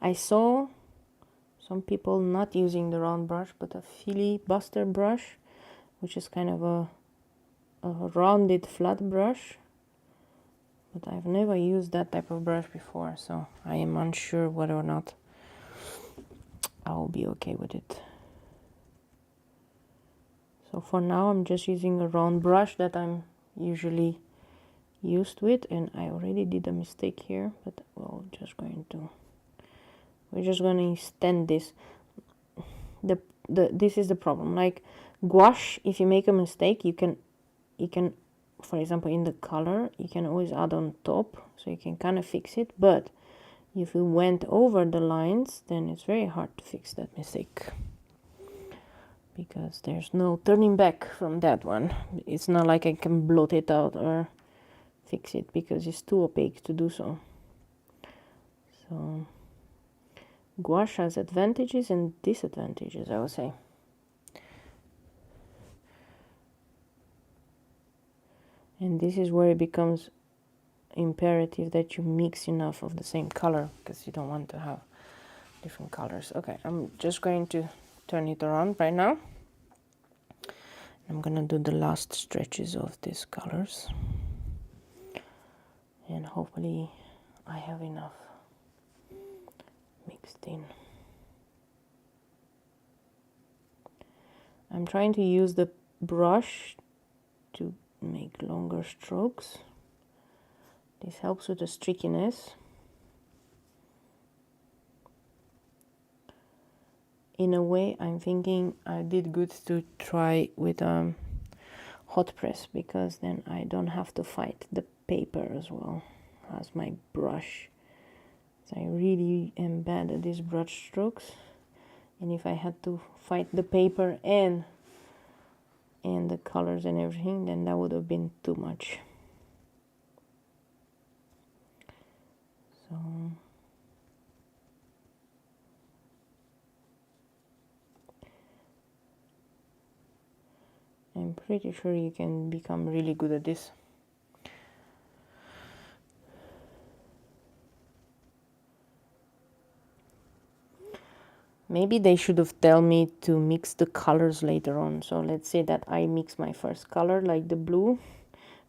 I saw some people not using the round brush, but a filibuster brush, which is kind of a rounded flat brush. But I've never used that type of brush before, so I am unsure whether or not I'll be okay with it. So for now, I'm just using a round brush that I'm usually used with, and I already did a mistake here, but we're just going to extend this. This is the problem. Like gouache, if you make a mistake, you can, for example, in the color, you can always add on top, so you can kind of fix it. But if you went over the lines, then it's very hard to fix that mistake, because there's no turning back from that one. It's not like I can blot it out or fix it, because it's too opaque to do so. So gouache has advantages and disadvantages, I would say. And this is where it becomes imperative that you mix enough of the same color, because you don't want to have different colors. Okay, I'm just going to turn it around right now. I'm gonna do the last stretches of these colors, and hopefully I have enough mixed in. I'm trying to use the brush to make longer strokes. This helps with the streakiness. In a way, I'm thinking I did good to try with hot press, because then I don't have to fight the paper as well as my brush. So I really am bad at these brush strokes, and if I had to fight the paper and the colors and everything, then that would have been too much. So I'm pretty sure you can become really good at this. Maybe they should have told me to mix the colors later on. So let's say that I mix my first color, like the blue,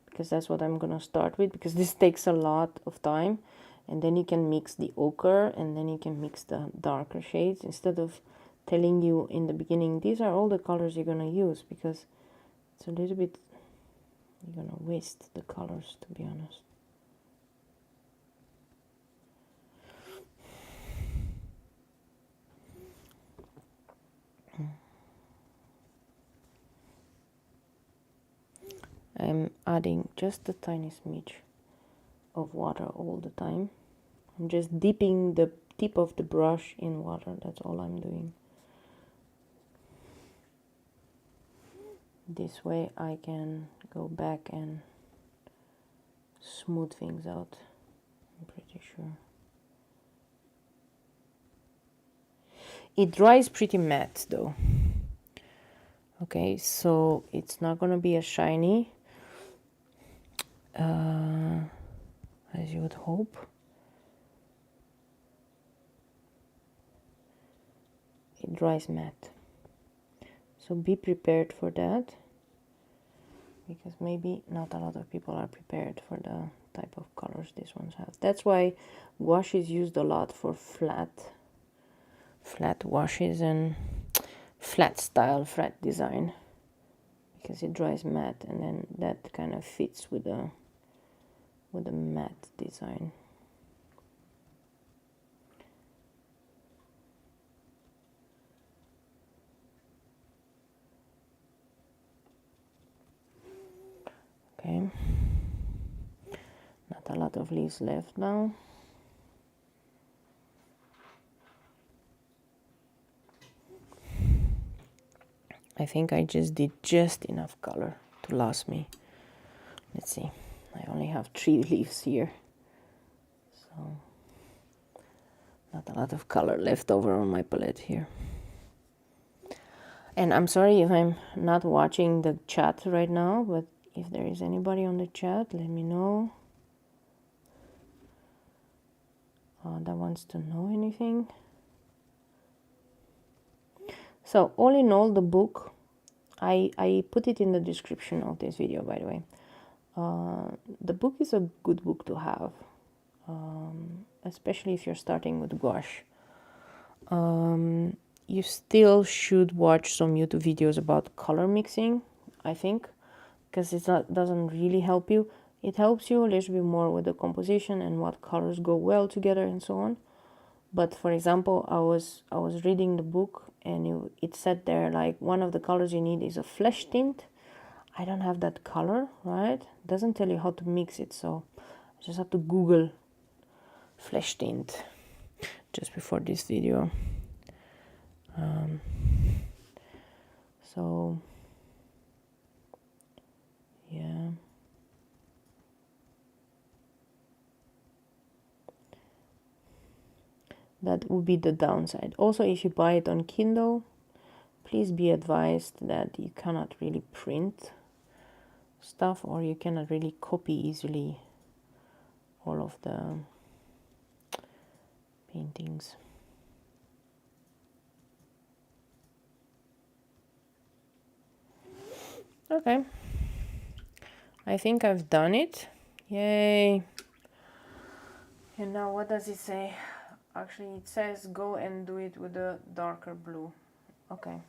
because that's what I'm gonna start with, because this takes a lot of time. And then you can mix the ochre, and then you can mix the darker shades, instead of telling you in the beginning, these are all the colors you're gonna use, because it's a little bit, you're gonna waste the colors, to be honest. I'm adding just a tiny smidge of water all the time. I'm just dipping the tip of the brush in water, that's all I'm doing. This way I can go back and smooth things out, I'm pretty sure. It dries pretty matte though. Okay, so it's not gonna be as shiny as you would hope. It dries matte, so be prepared for that, because maybe not a lot of people are prepared for the type of colors these ones have. That's why gouache is used a lot for flat washes and flat style, flat design, because it dries matte, and then that kind of fits with the matte design. Okay, not a lot of leaves left now. I think I just did just enough color to last me. Let's see, I only have 3 leaves here, so not a lot of color left over on my palette here. And I'm sorry if I'm not watching the chat right now, but if there is anybody on the chat, let me know that wants to know anything. So all in all, the book, I put it in the description of this video, by the way. The book is a good book to have, especially if you're starting with gouache. You still should watch some YouTube videos about color mixing, I think, because it doesn't really help you. It helps you a little bit more with the composition and what colors go well together and so on. But for example, I was reading the book, and it said there, like, one of the colors you need is a flesh tint. I don't have that color, right? It doesn't tell you how to mix it, so I just have to Google flesh tint just before this video. So yeah, that would be the downside. Also, if you buy it on Kindle, please be advised that you cannot really print stuff, or you cannot really copy easily all of the paintings. Okay, I think I've done it. Yay. And now what does it say? Actually, it says go and do it with a darker blue. Okay,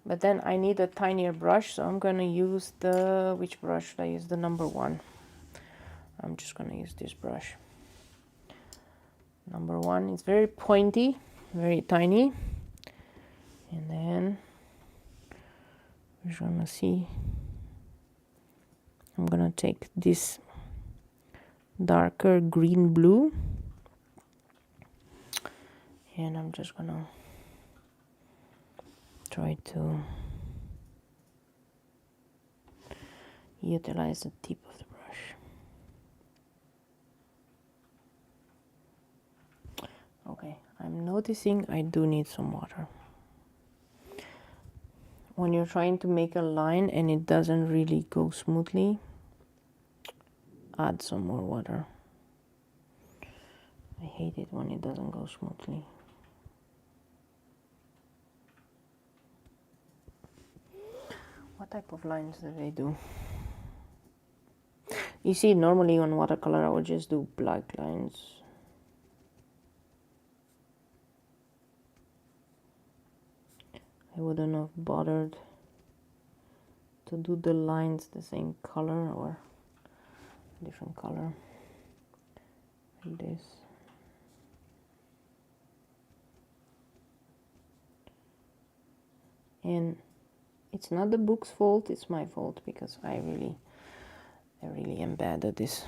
but then I need a tinier brush, so I'm gonna use the, which brush should I use? The number 1. I'm just gonna use this brush. Number 1 is very pointy, very tiny. And then we're gonna see, I'm gonna take this darker green blue, and I'm just gonna try to utilize the tip of the brush. Okay, I'm noticing I do need some water. When you're trying to make a line and it doesn't really go smoothly, add some more water. I hate it when it doesn't go smoothly. What type of lines do they do? You see, normally on watercolor I would just do black lines. I wouldn't have bothered to do the lines the same color or different color, like this. And it's not the book's fault, it's my fault, because I really am bad at this.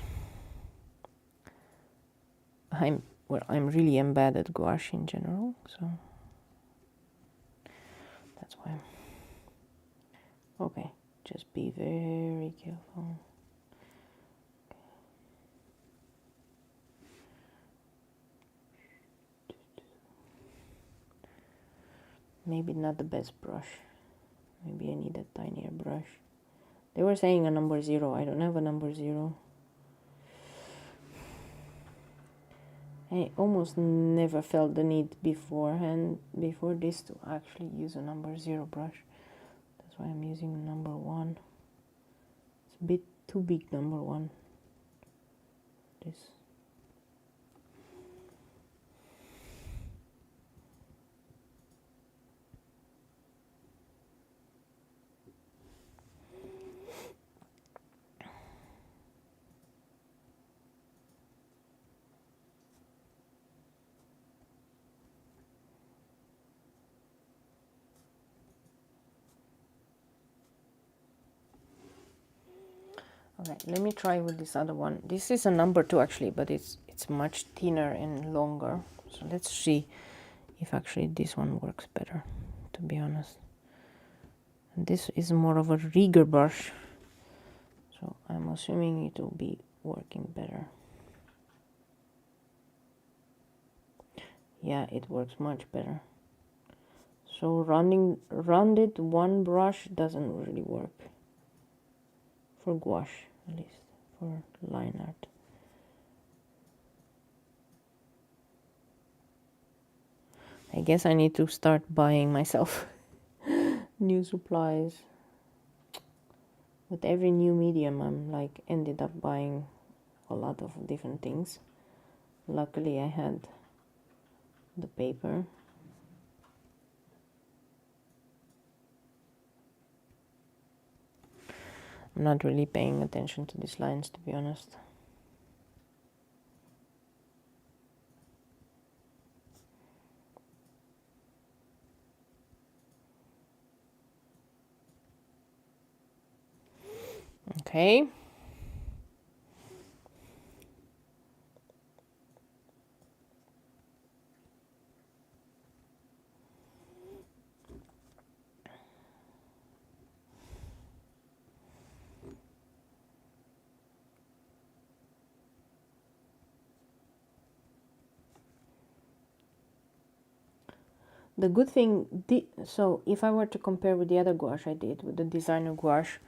I'm really am bad at gouache in general, so that's why. Okay, just be very careful. maybe not the best brush. Maybe I need a tinier brush. They were saying a number 0. I don't have a number 0. I almost never felt the need beforehand, before this, to actually use a number 0 brush. That's why I'm using number 1. It's a bit too big, number 1. This. Okay, let me try with this other one. This is a number 2 actually, but it's much thinner and longer. So let's see if actually this one works better, to be honest. And this is more of a rigger brush, so I'm assuming it will be working better. Yeah, it works much better. So rounded one brush doesn't really work. For gouache, at least, for line art. I guess I need to start buying myself new supplies. With every new medium, I'm like ended up buying a lot of different things. Luckily, I had the paper. I'm not really paying attention to these lines, to be honest. Okay. The good thing, so if I were to compare with the other gouache I did, with the designer gouache,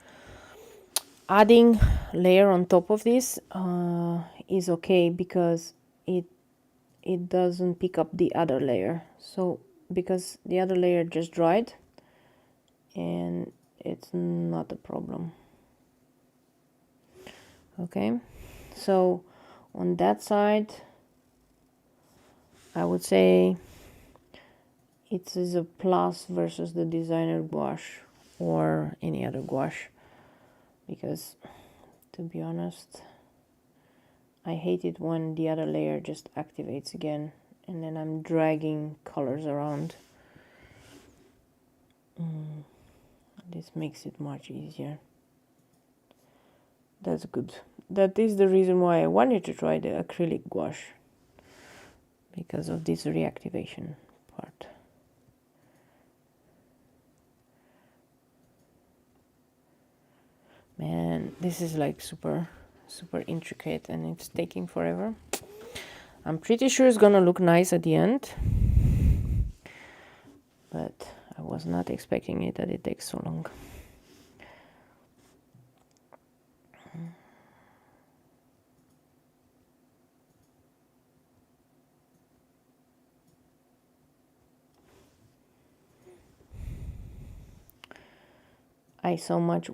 adding layer on top of this is okay, because it doesn't pick up the other layer. So because the other layer just dried, and it's not a problem. Okay, so on that side, I would say it is a plus versus the designer gouache or any other gouache, because to be honest, I hate it when the other layer just activates again and then I'm dragging colors around. This makes it much easier. That's good. That is the reason why I wanted to try the acrylic gouache, because of this reactivation part. Man, this is like super intricate and it's taking forever. I'm pretty sure it's gonna look nice at the end, but I was not expecting it that it takes so long. I so much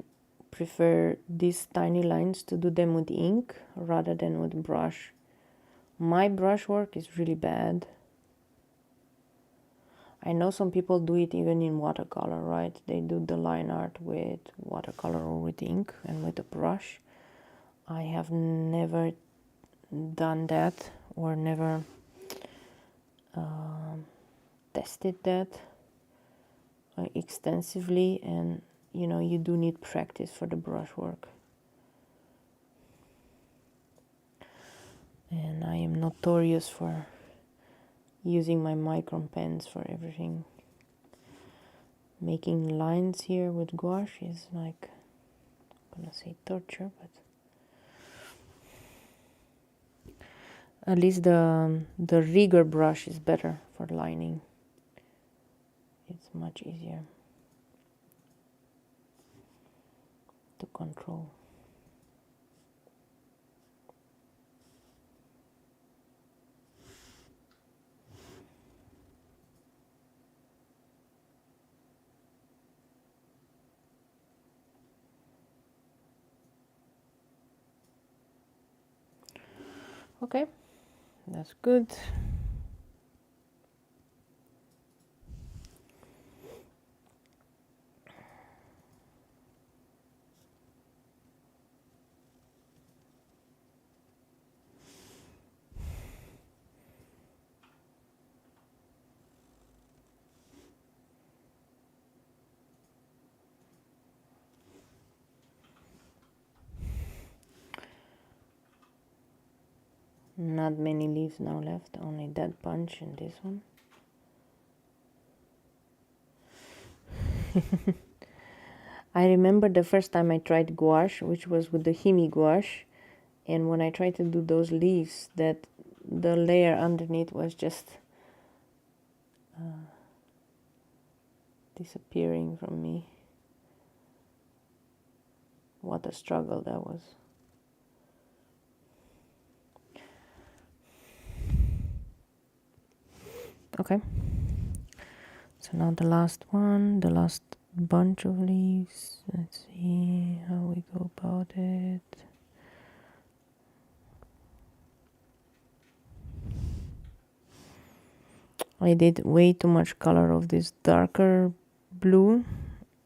prefer these tiny lines to do them with ink rather than with brush. My brush work is really bad. I know some people do it even in watercolor, right? They do the line art with watercolor or with ink and with a brush. I have never done that, or never tested that extensively, and you know, you do need practice for the brush work. And I am notorious for using my Micron pens for everything. Making lines here with gouache is like, I'm gonna say torture, but at least the rigger brush is better for lining. It it's much easier to control. Okay, that's good. Not many leaves now left, only that bunch and this one. I remember the first time I tried gouache, which was with the Himi gouache, and when I tried to do those leaves, that the layer underneath was just disappearing from me. What a struggle that was. Okay, so now the last one, the last bunch of leaves. Let's see how we go about it. I did way too much color of this darker blue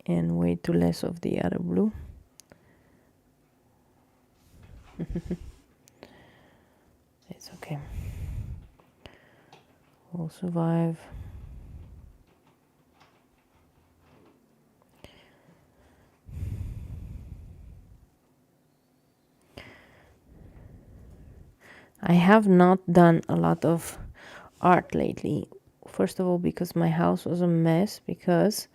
and way too less of the other blue. It's okay. We'll survive. I have not done a lot of art lately. First of all, because my house was a mess, because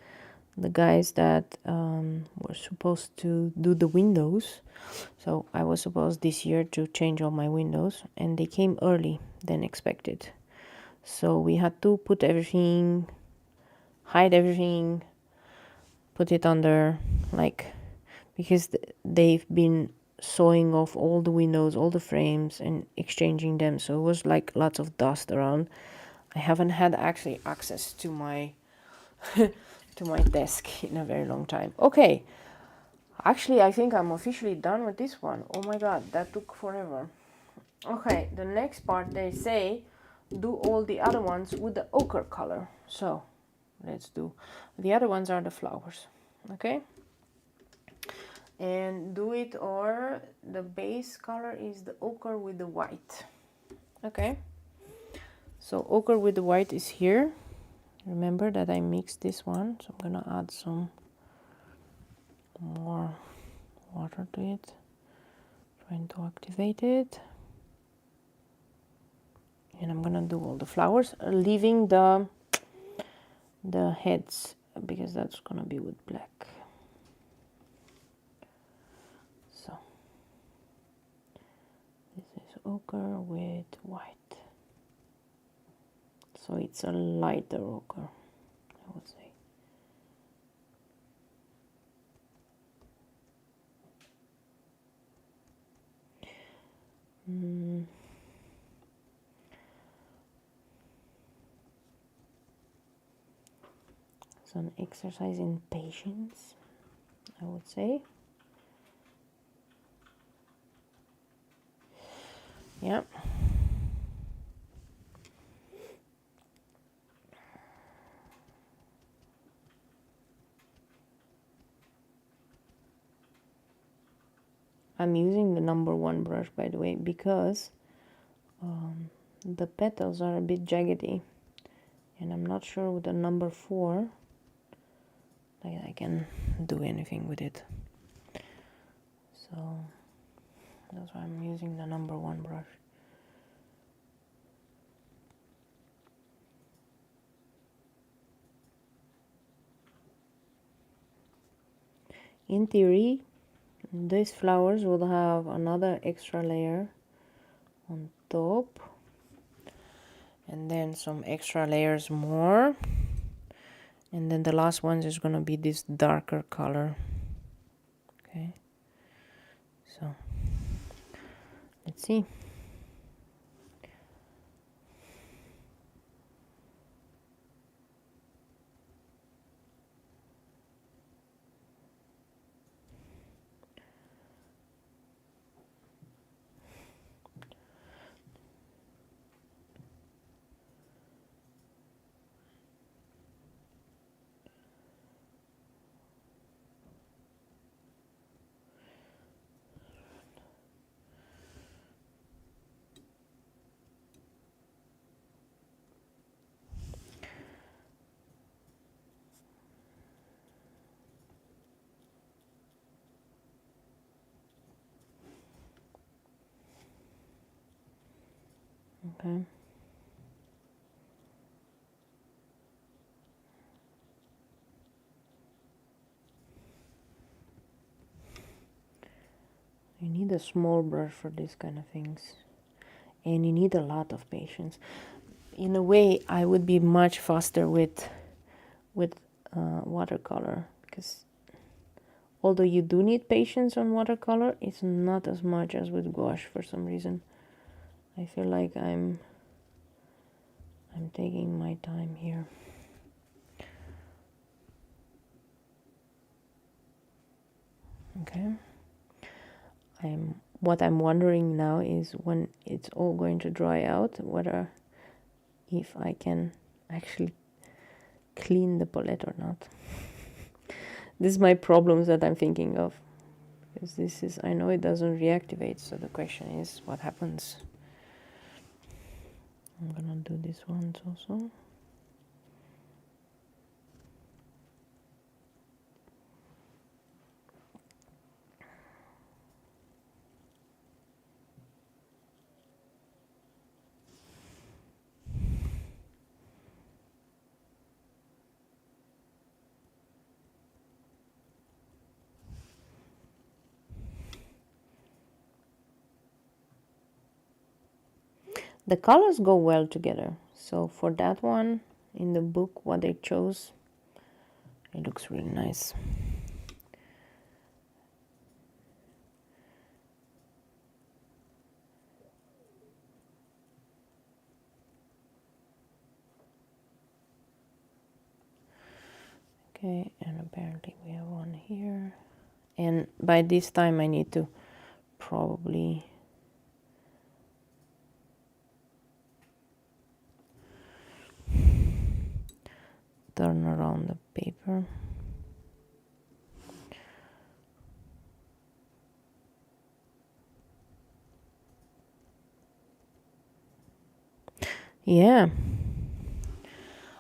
the guys that were supposed to do the windows, so I was supposed this year to change all my windows, and they came early than expected. So we had to put everything, hide everything, put it under, like, because they've been sawing off all the windows, all the frames, and exchanging them. So it was like lots of dust around. I haven't had actually access to my to my desk in a very long time. Okay, actually I think I'm officially done with this one. Oh my god, that took forever. Okay, the next part, they say do all the other ones with the ochre color. So let's do the other ones are the flowers. Okay, and do it, or the base color is the ochre with the white. Okay, so ochre with the white is here. Remember that I mixed this one, so I'm gonna add some more water to it, trying to activate it. And I'm gonna do all the flowers, leaving the heads, because that's gonna be with black. So this is ochre with white, so it's a lighter ochre, I would say. It's an exercise in patience, I would say. Yeah. I'm using the number 1 brush, by the way, because the petals are a bit jaggedy, and I'm not sure with the number 4 that I can do anything with it. So that's why I'm using the number 1 brush. In theory, these flowers will have another extra layer on top, and then some extra layers more, And then the last one is going to be this darker color. Okay, so let's see. Okay. You need a small brush for this kind of things, and you need a lot of patience. In a way, I would be much faster with watercolor, because although you do need patience on watercolor, it's not as much as with gouache for some reason. I feel like I'm taking my time here. Okay. What I'm wondering now is when it's all going to dry out, whether if I can actually clean the palette or not. This is my problems that I'm thinking of, because this is, I know it doesn't reactivate, so the question is what happens. I'm gonna do this one also. The colors go well together, so for that one in the book, what they chose, it looks really nice. Okay, and apparently we have one here, and by this time I need to probably turn around the paper. Yeah,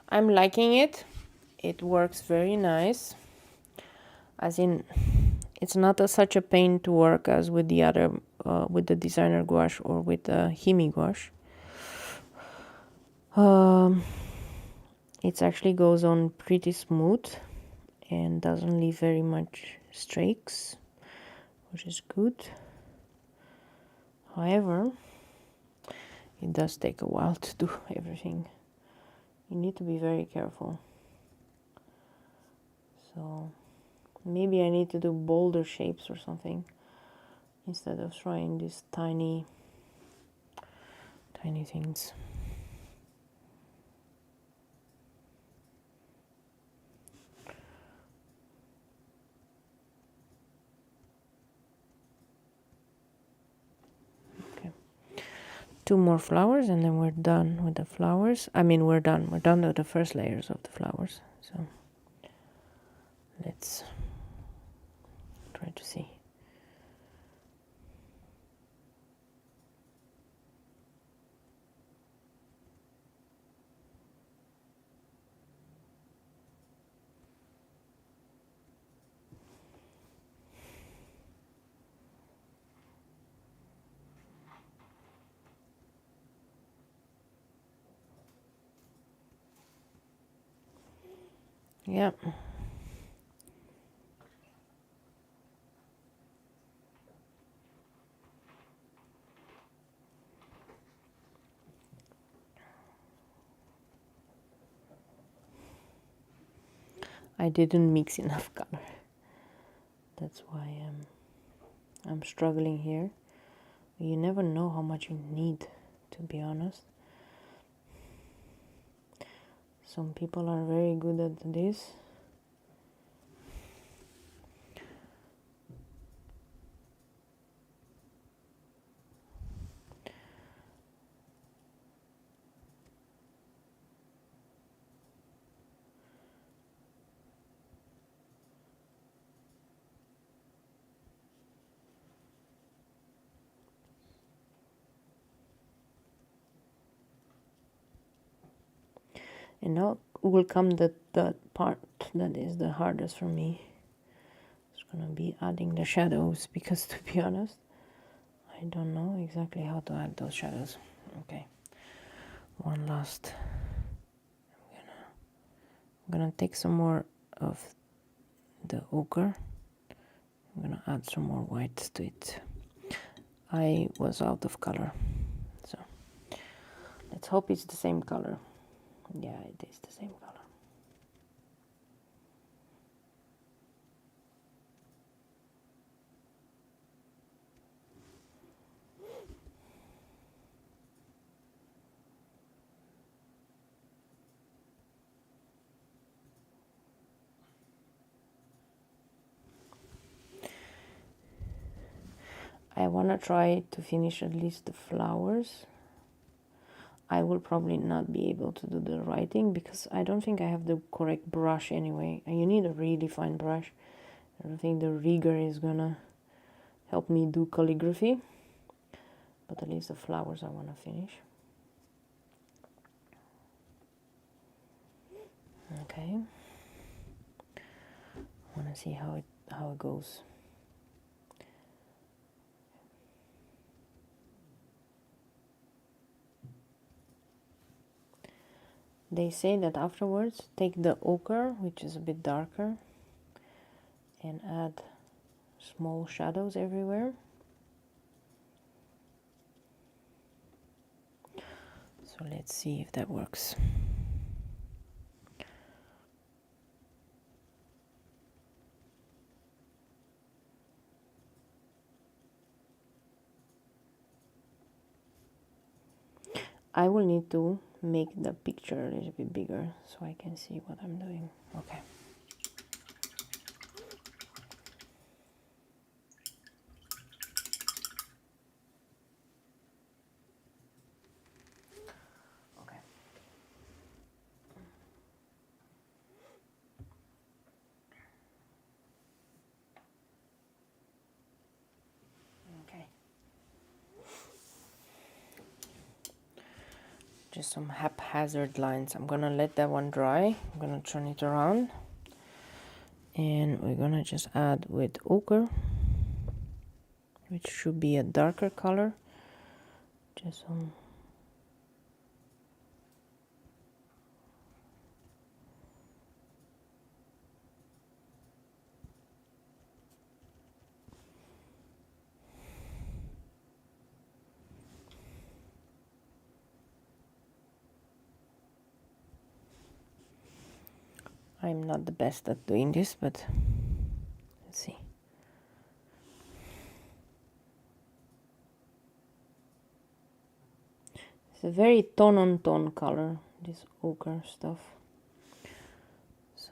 I'm liking it. It works very nice, as in it's not such a pain to work as with the other with the designer gouache or with the Himi gouache. It actually goes on pretty smooth and doesn't leave very much streaks, which is good. However, it does take a while to do everything. You need to be very careful. So maybe I need to do bolder shapes or something instead of trying these tiny things. Okay, 2 more flowers and then we're done with the flowers. I mean, we're done with the first layers of the flowers. So let's try to see. Yeah. I didn't mix enough color. That's why I'm struggling here. You never know how much you need, to be honest. Some people are very good at this. And now will come the part that is the hardest for me. It's gonna be adding the shadows, because to be honest, I don't know exactly how to add those shadows. Okay, one last. I'm gonna take some more of the ochre. I'm gonna add some more white to it. I was out of color, so let's hope it's the same color. Yeah, it is the same color. I want to try to finish at least the flowers. I will probably not be able to do the writing because I don't think I have the correct brush anyway. And you need a really fine brush. I don't think the rigger is gonna help me do calligraphy. But at least the flowers I want to finish. Okay. I want to see how it goes. They say that afterwards, take the ochre, which is a bit darker, and add small shadows everywhere. So let's see if that works. I will need to make the picture a little bit bigger so I can see what I'm doing. Okay. Okay. Okay. Just some haphazard lines. I'm gonna let that one dry. I'm gonna turn it around. And we're gonna just add with ochre, which should be a darker color. Just some. I'm not the best at doing this, but let's see. It's a very tone-on-tone color, this ochre stuff. So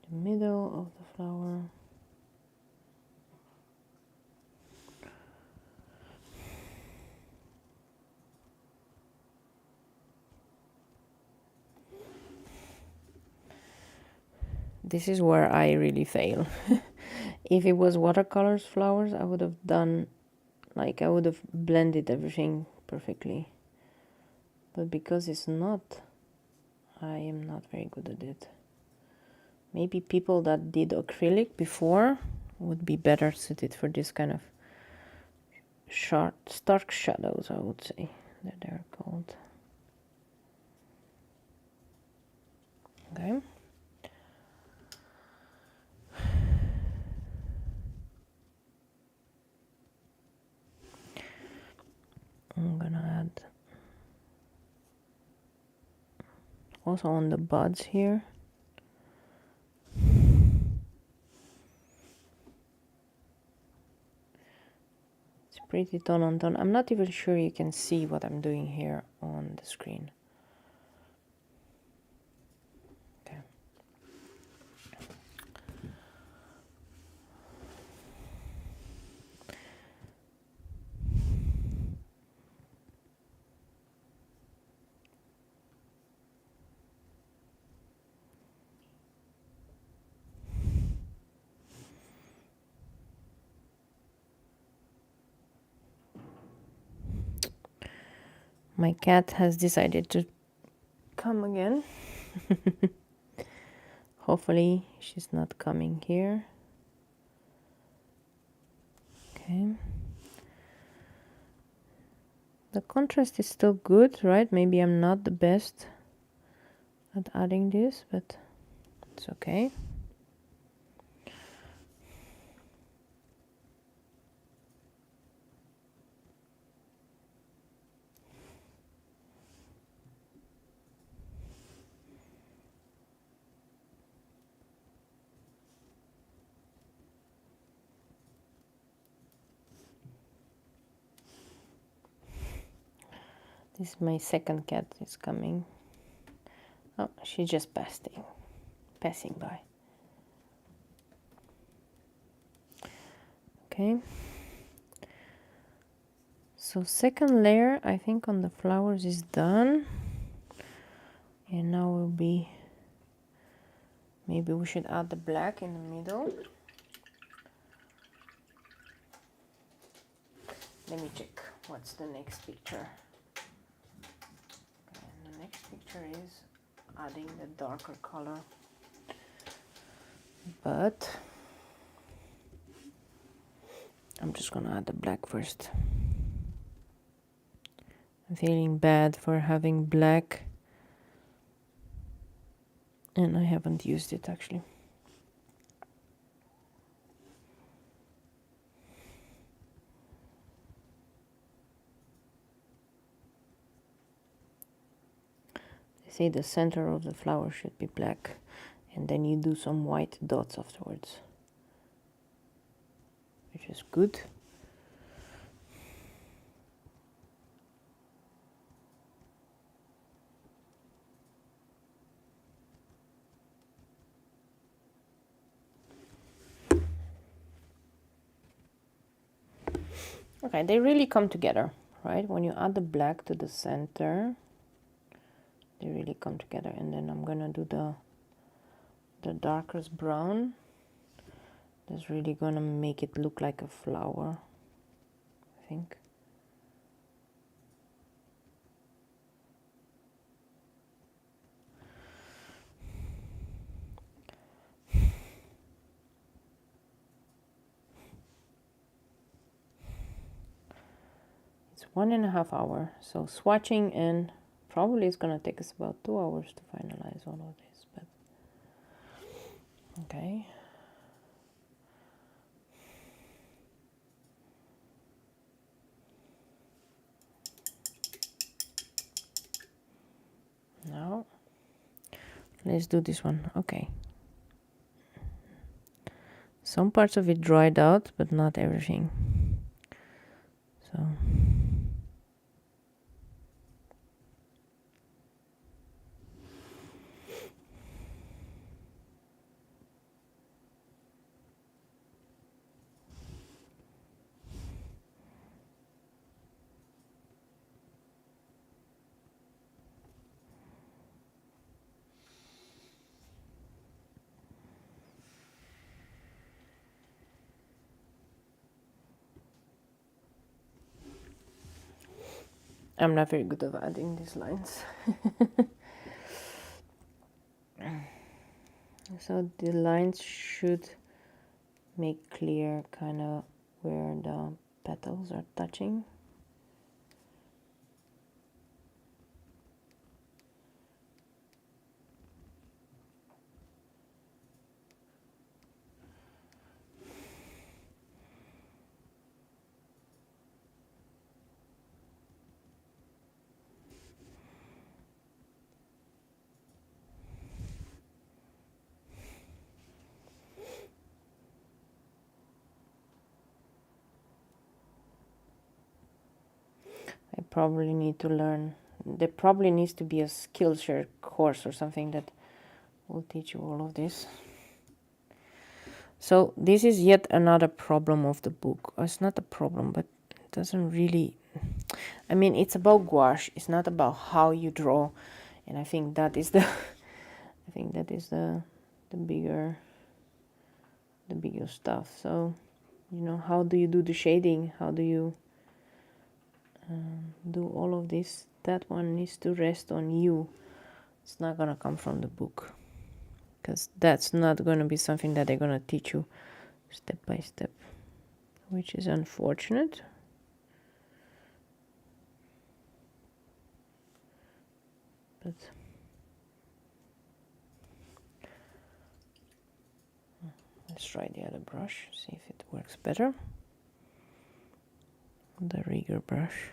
the middle of the flower. This is where I really fail. If it was watercolors flowers, I would have done, like, I would have blended everything perfectly. But because it's not, I am not very good at it. Maybe people that did acrylic before would be better suited for this kind of stark shadows, I would say that they're called. Okay. I'm gonna add also on the buds here. It's pretty tone on tone. I'm not even sure you can see what I'm doing here on the screen. Okay. My cat has decided to come again. Hopefully she's not coming here. Okay. The contrast is still good, right? Maybe I'm not the best at adding this, but it's okay. This is my second cat is coming. Oh, she's just passing by. Okay. So second layer, I think on the flowers is done. And now will be, maybe we should add the black in the middle. Let me check what's the next picture. And the next picture is adding the darker color. But I'm just gonna add the black first. I'm feeling bad for having black, and I haven't used it actually. They say the center of the flower should be black, and then you do some white dots afterwards, which is good. Okay, they really come together, right? When you add the black to the center, they really come together. And then I'm gonna do the darkest brown. That's really gonna make it look like a flower, I think. It's 1.5 hours, so swatching, and probably it's gonna take us about 2 hours to finalize all of this, but okay. Now let's do this one. Okay, some parts of it dried out, but not everything. So I'm not very good at adding these lines. So the lines should make clear kind of where the petals are touching. probably need to learn. There probably needs to be a Skillshare course or something that will teach you all of this. So this is yet another problem of the book. It's not a problem, but it doesn't really, I mean, it's about gouache. It's not about how you draw. And I think that is the I think that is the bigger stuff. So, you know, how do you do the shading? How do you do all of this? That one needs to rest on you. It's not gonna come from the book, because that's not gonna be something that they're gonna teach you step by step, which is unfortunate. But let's try the other brush, see if it works better. The rigger brush.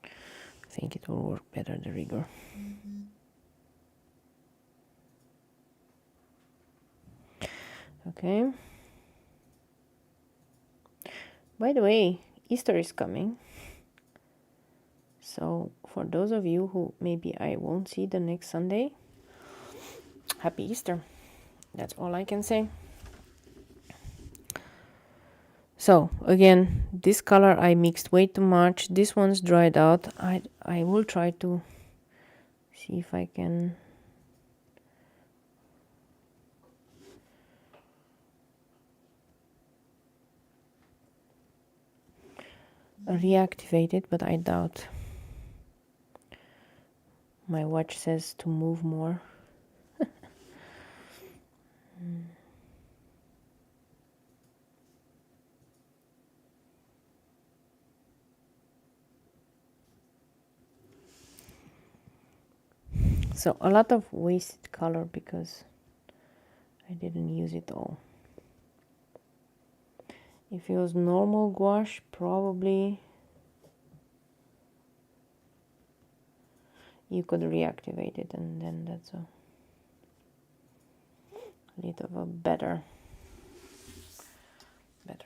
I think it will work better, the rigger. Okay. By the way, Easter is coming. So for those of you who maybe I won't see the next Sunday, happy Easter. That's all I can say. So again, this color I mixed way too much. This one's dried out. I will try to see if I can reactivate it, but I doubt. My watch says to move more. So a lot of wasted color because I didn't use it all. If it was normal gouache, probably you could reactivate it, and then that's a little of a better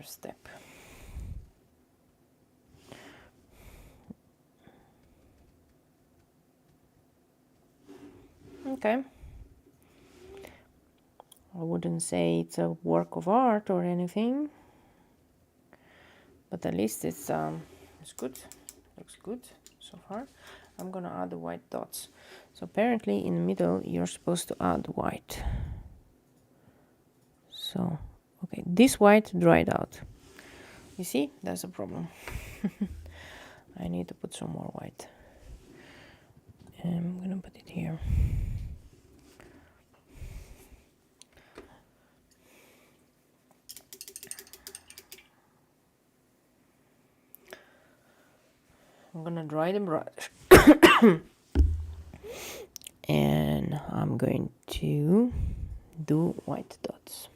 step. Okay. I wouldn't say it's a work of art or anything, but at least it's good. Looks good so far. I'm gonna add the white dots. So apparently in the middle you're supposed to add white. So okay, this white dried out. You see, that's a problem. I need to put some more white. And I'm gonna put it here. I'm gonna dry the brush. And I'm going to do white dots.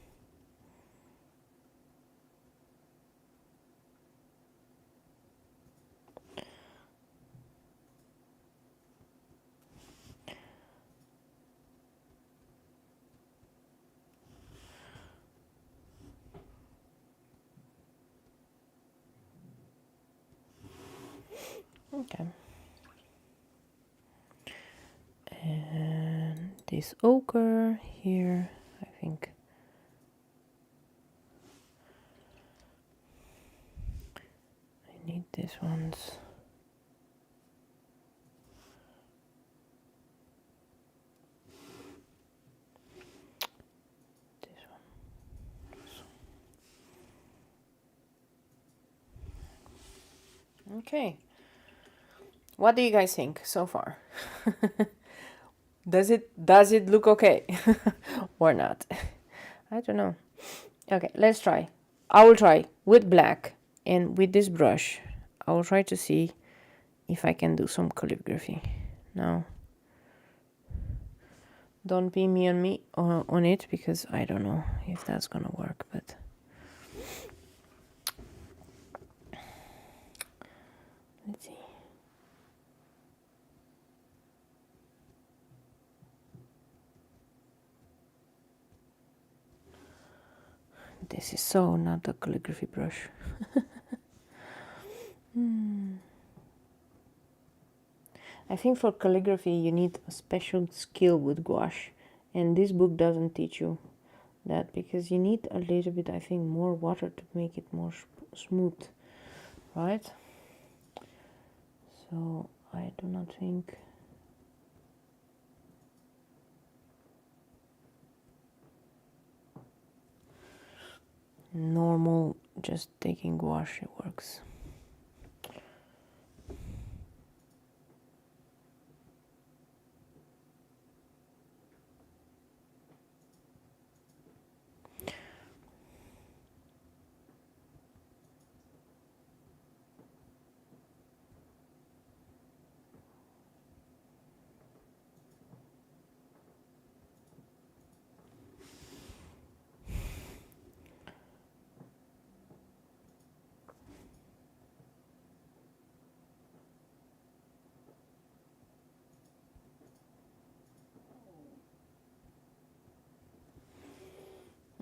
Okay. And this ochre here, I think I need these ones. This one. Okay. What do you guys think so far? Does it look okay or not? I don't know. Okay, let's try. I will try with black and with this brush. I will try to see if I can do some calligraphy. Now, don't pin me on it, because I don't know if that's gonna work, but let's see. This is so not a calligraphy brush. I think for calligraphy you need a special skill with gouache, and this book doesn't teach you that, because you need a little bit, I think, more water to make it more smooth, right? So I do not think normal just taking gouache works.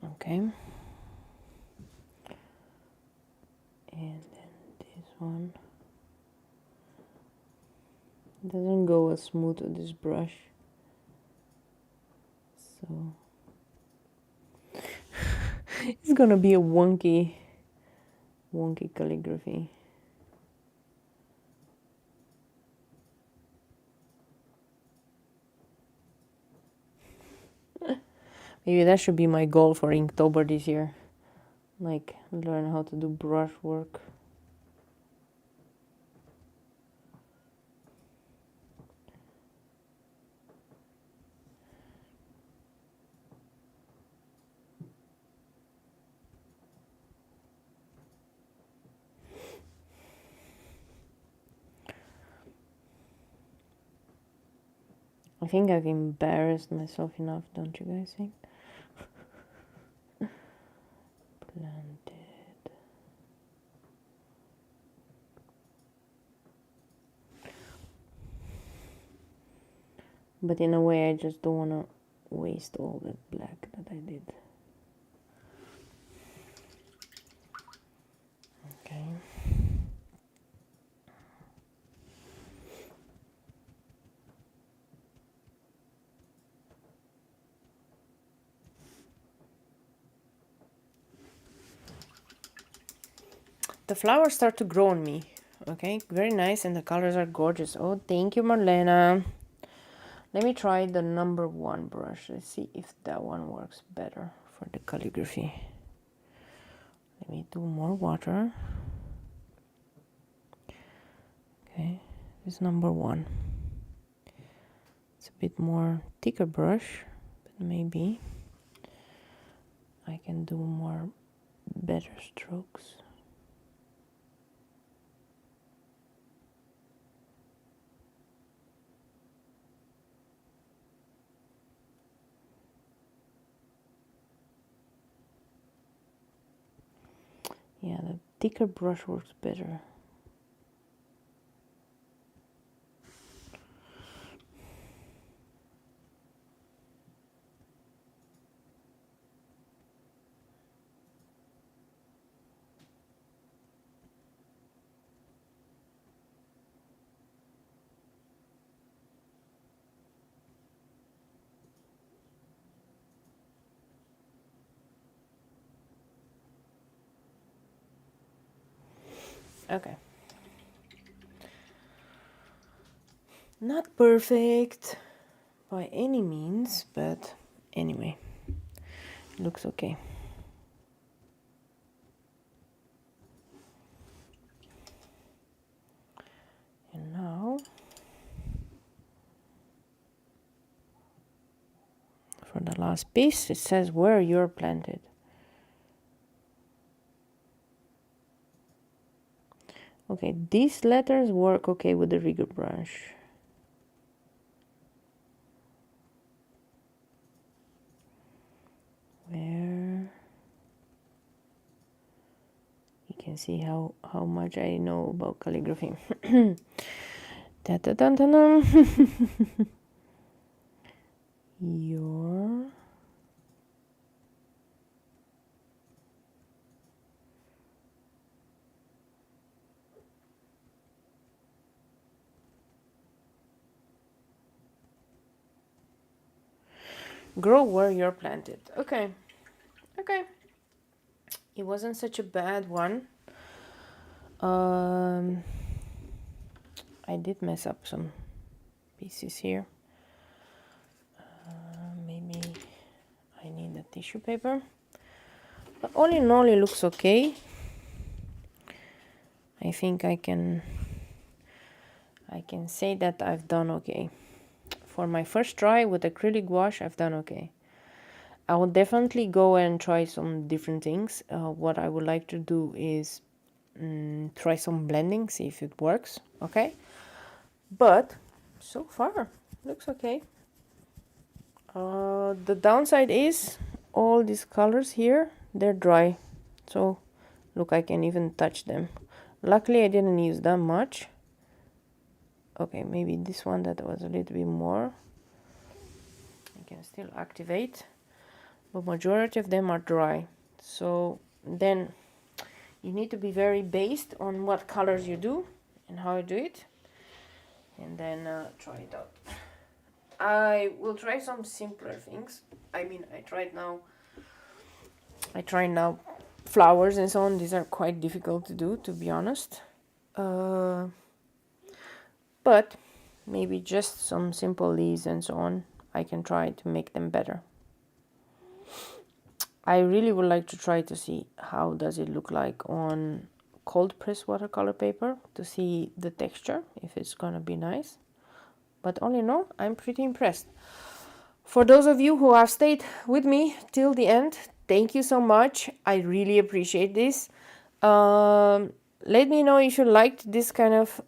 Okay, and then this one doesn't go as smooth with this brush, so it's gonna be a wonky calligraphy. Maybe that should be my goal for Inktober this year. Like, learn how to do brush work. I think I've embarrassed myself enough, don't you guys think? Planted. But in a way, I just don't want to waste all that black that I did. Okay. The flowers start to grow on me. Okay, very nice, and the colors are gorgeous. Oh, thank you, Marlena. Let me try the number 1 brush. Let's see if that one works better for the calligraphy. Let me do more water. Okay, this is number 1. It's a bit more thicker brush, but maybe I can do more better strokes. Yeah, the thicker brush works better. Okay. Not perfect by any means, but anyway, it looks okay. And now for the last piece, it says where you're planted. Okay, these letters work okay with the rigger brush. Where you can see how much I know about calligraphy. Da -da -da -da -da. Your Grow where you're planted. Okay. Okay. It wasn't such a bad one. I did mess up some pieces here. Maybe I need a tissue paper. But all in all, it looks okay. I think I can say that I've done okay. For my first try with acrylic gouache, I've done okay. I will definitely go and try some different things. What I would like to do is try some blending, see if it works, okay? But so far, looks okay. The downside is all these colors here, they're dry. So look, I can even touch them. Luckily, I didn't use that much. Okay, maybe this one that was a little bit more. I can still activate, but majority of them are dry. So then you need to be very based on what colors you do and how you do it, and then try it out. I will try some simpler things. I mean, I try now flowers and so on. These are quite difficult to do, to be honest. But maybe just some simple leaves and so on, I can try to make them better. I really would like to try to see how does it look like on cold press watercolor paper, to see the texture, if it's gonna be nice. But all in all, I'm pretty impressed. For those of you who have stayed with me till the end, thank you so much. I really appreciate this. Let me know if you liked this kind of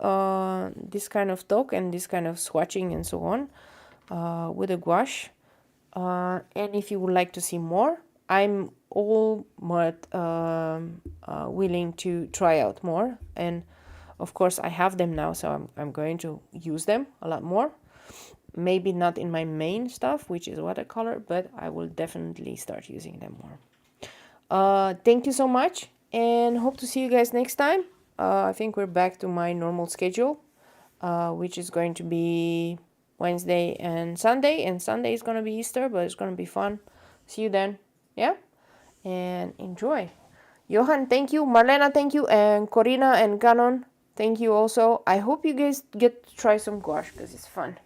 talk and this kind of swatching and so on with a gouache. And if you would like to see more, I'm all but willing to try out more. And of course, I have them now, so I'm going to use them a lot more. Maybe not in my main stuff, which is watercolor, but I will definitely start using them more. Thank you so much, and hope to see you guys next time. I think we're back to my normal schedule, which is going to be Wednesday and Sunday. And Sunday is going to be Easter, but it's going to be fun. See you then. Yeah? And enjoy. Johan, thank you. Marlena, thank you. And Corina and Canon, thank you also. I hope you guys get to try some gouache because it's fun.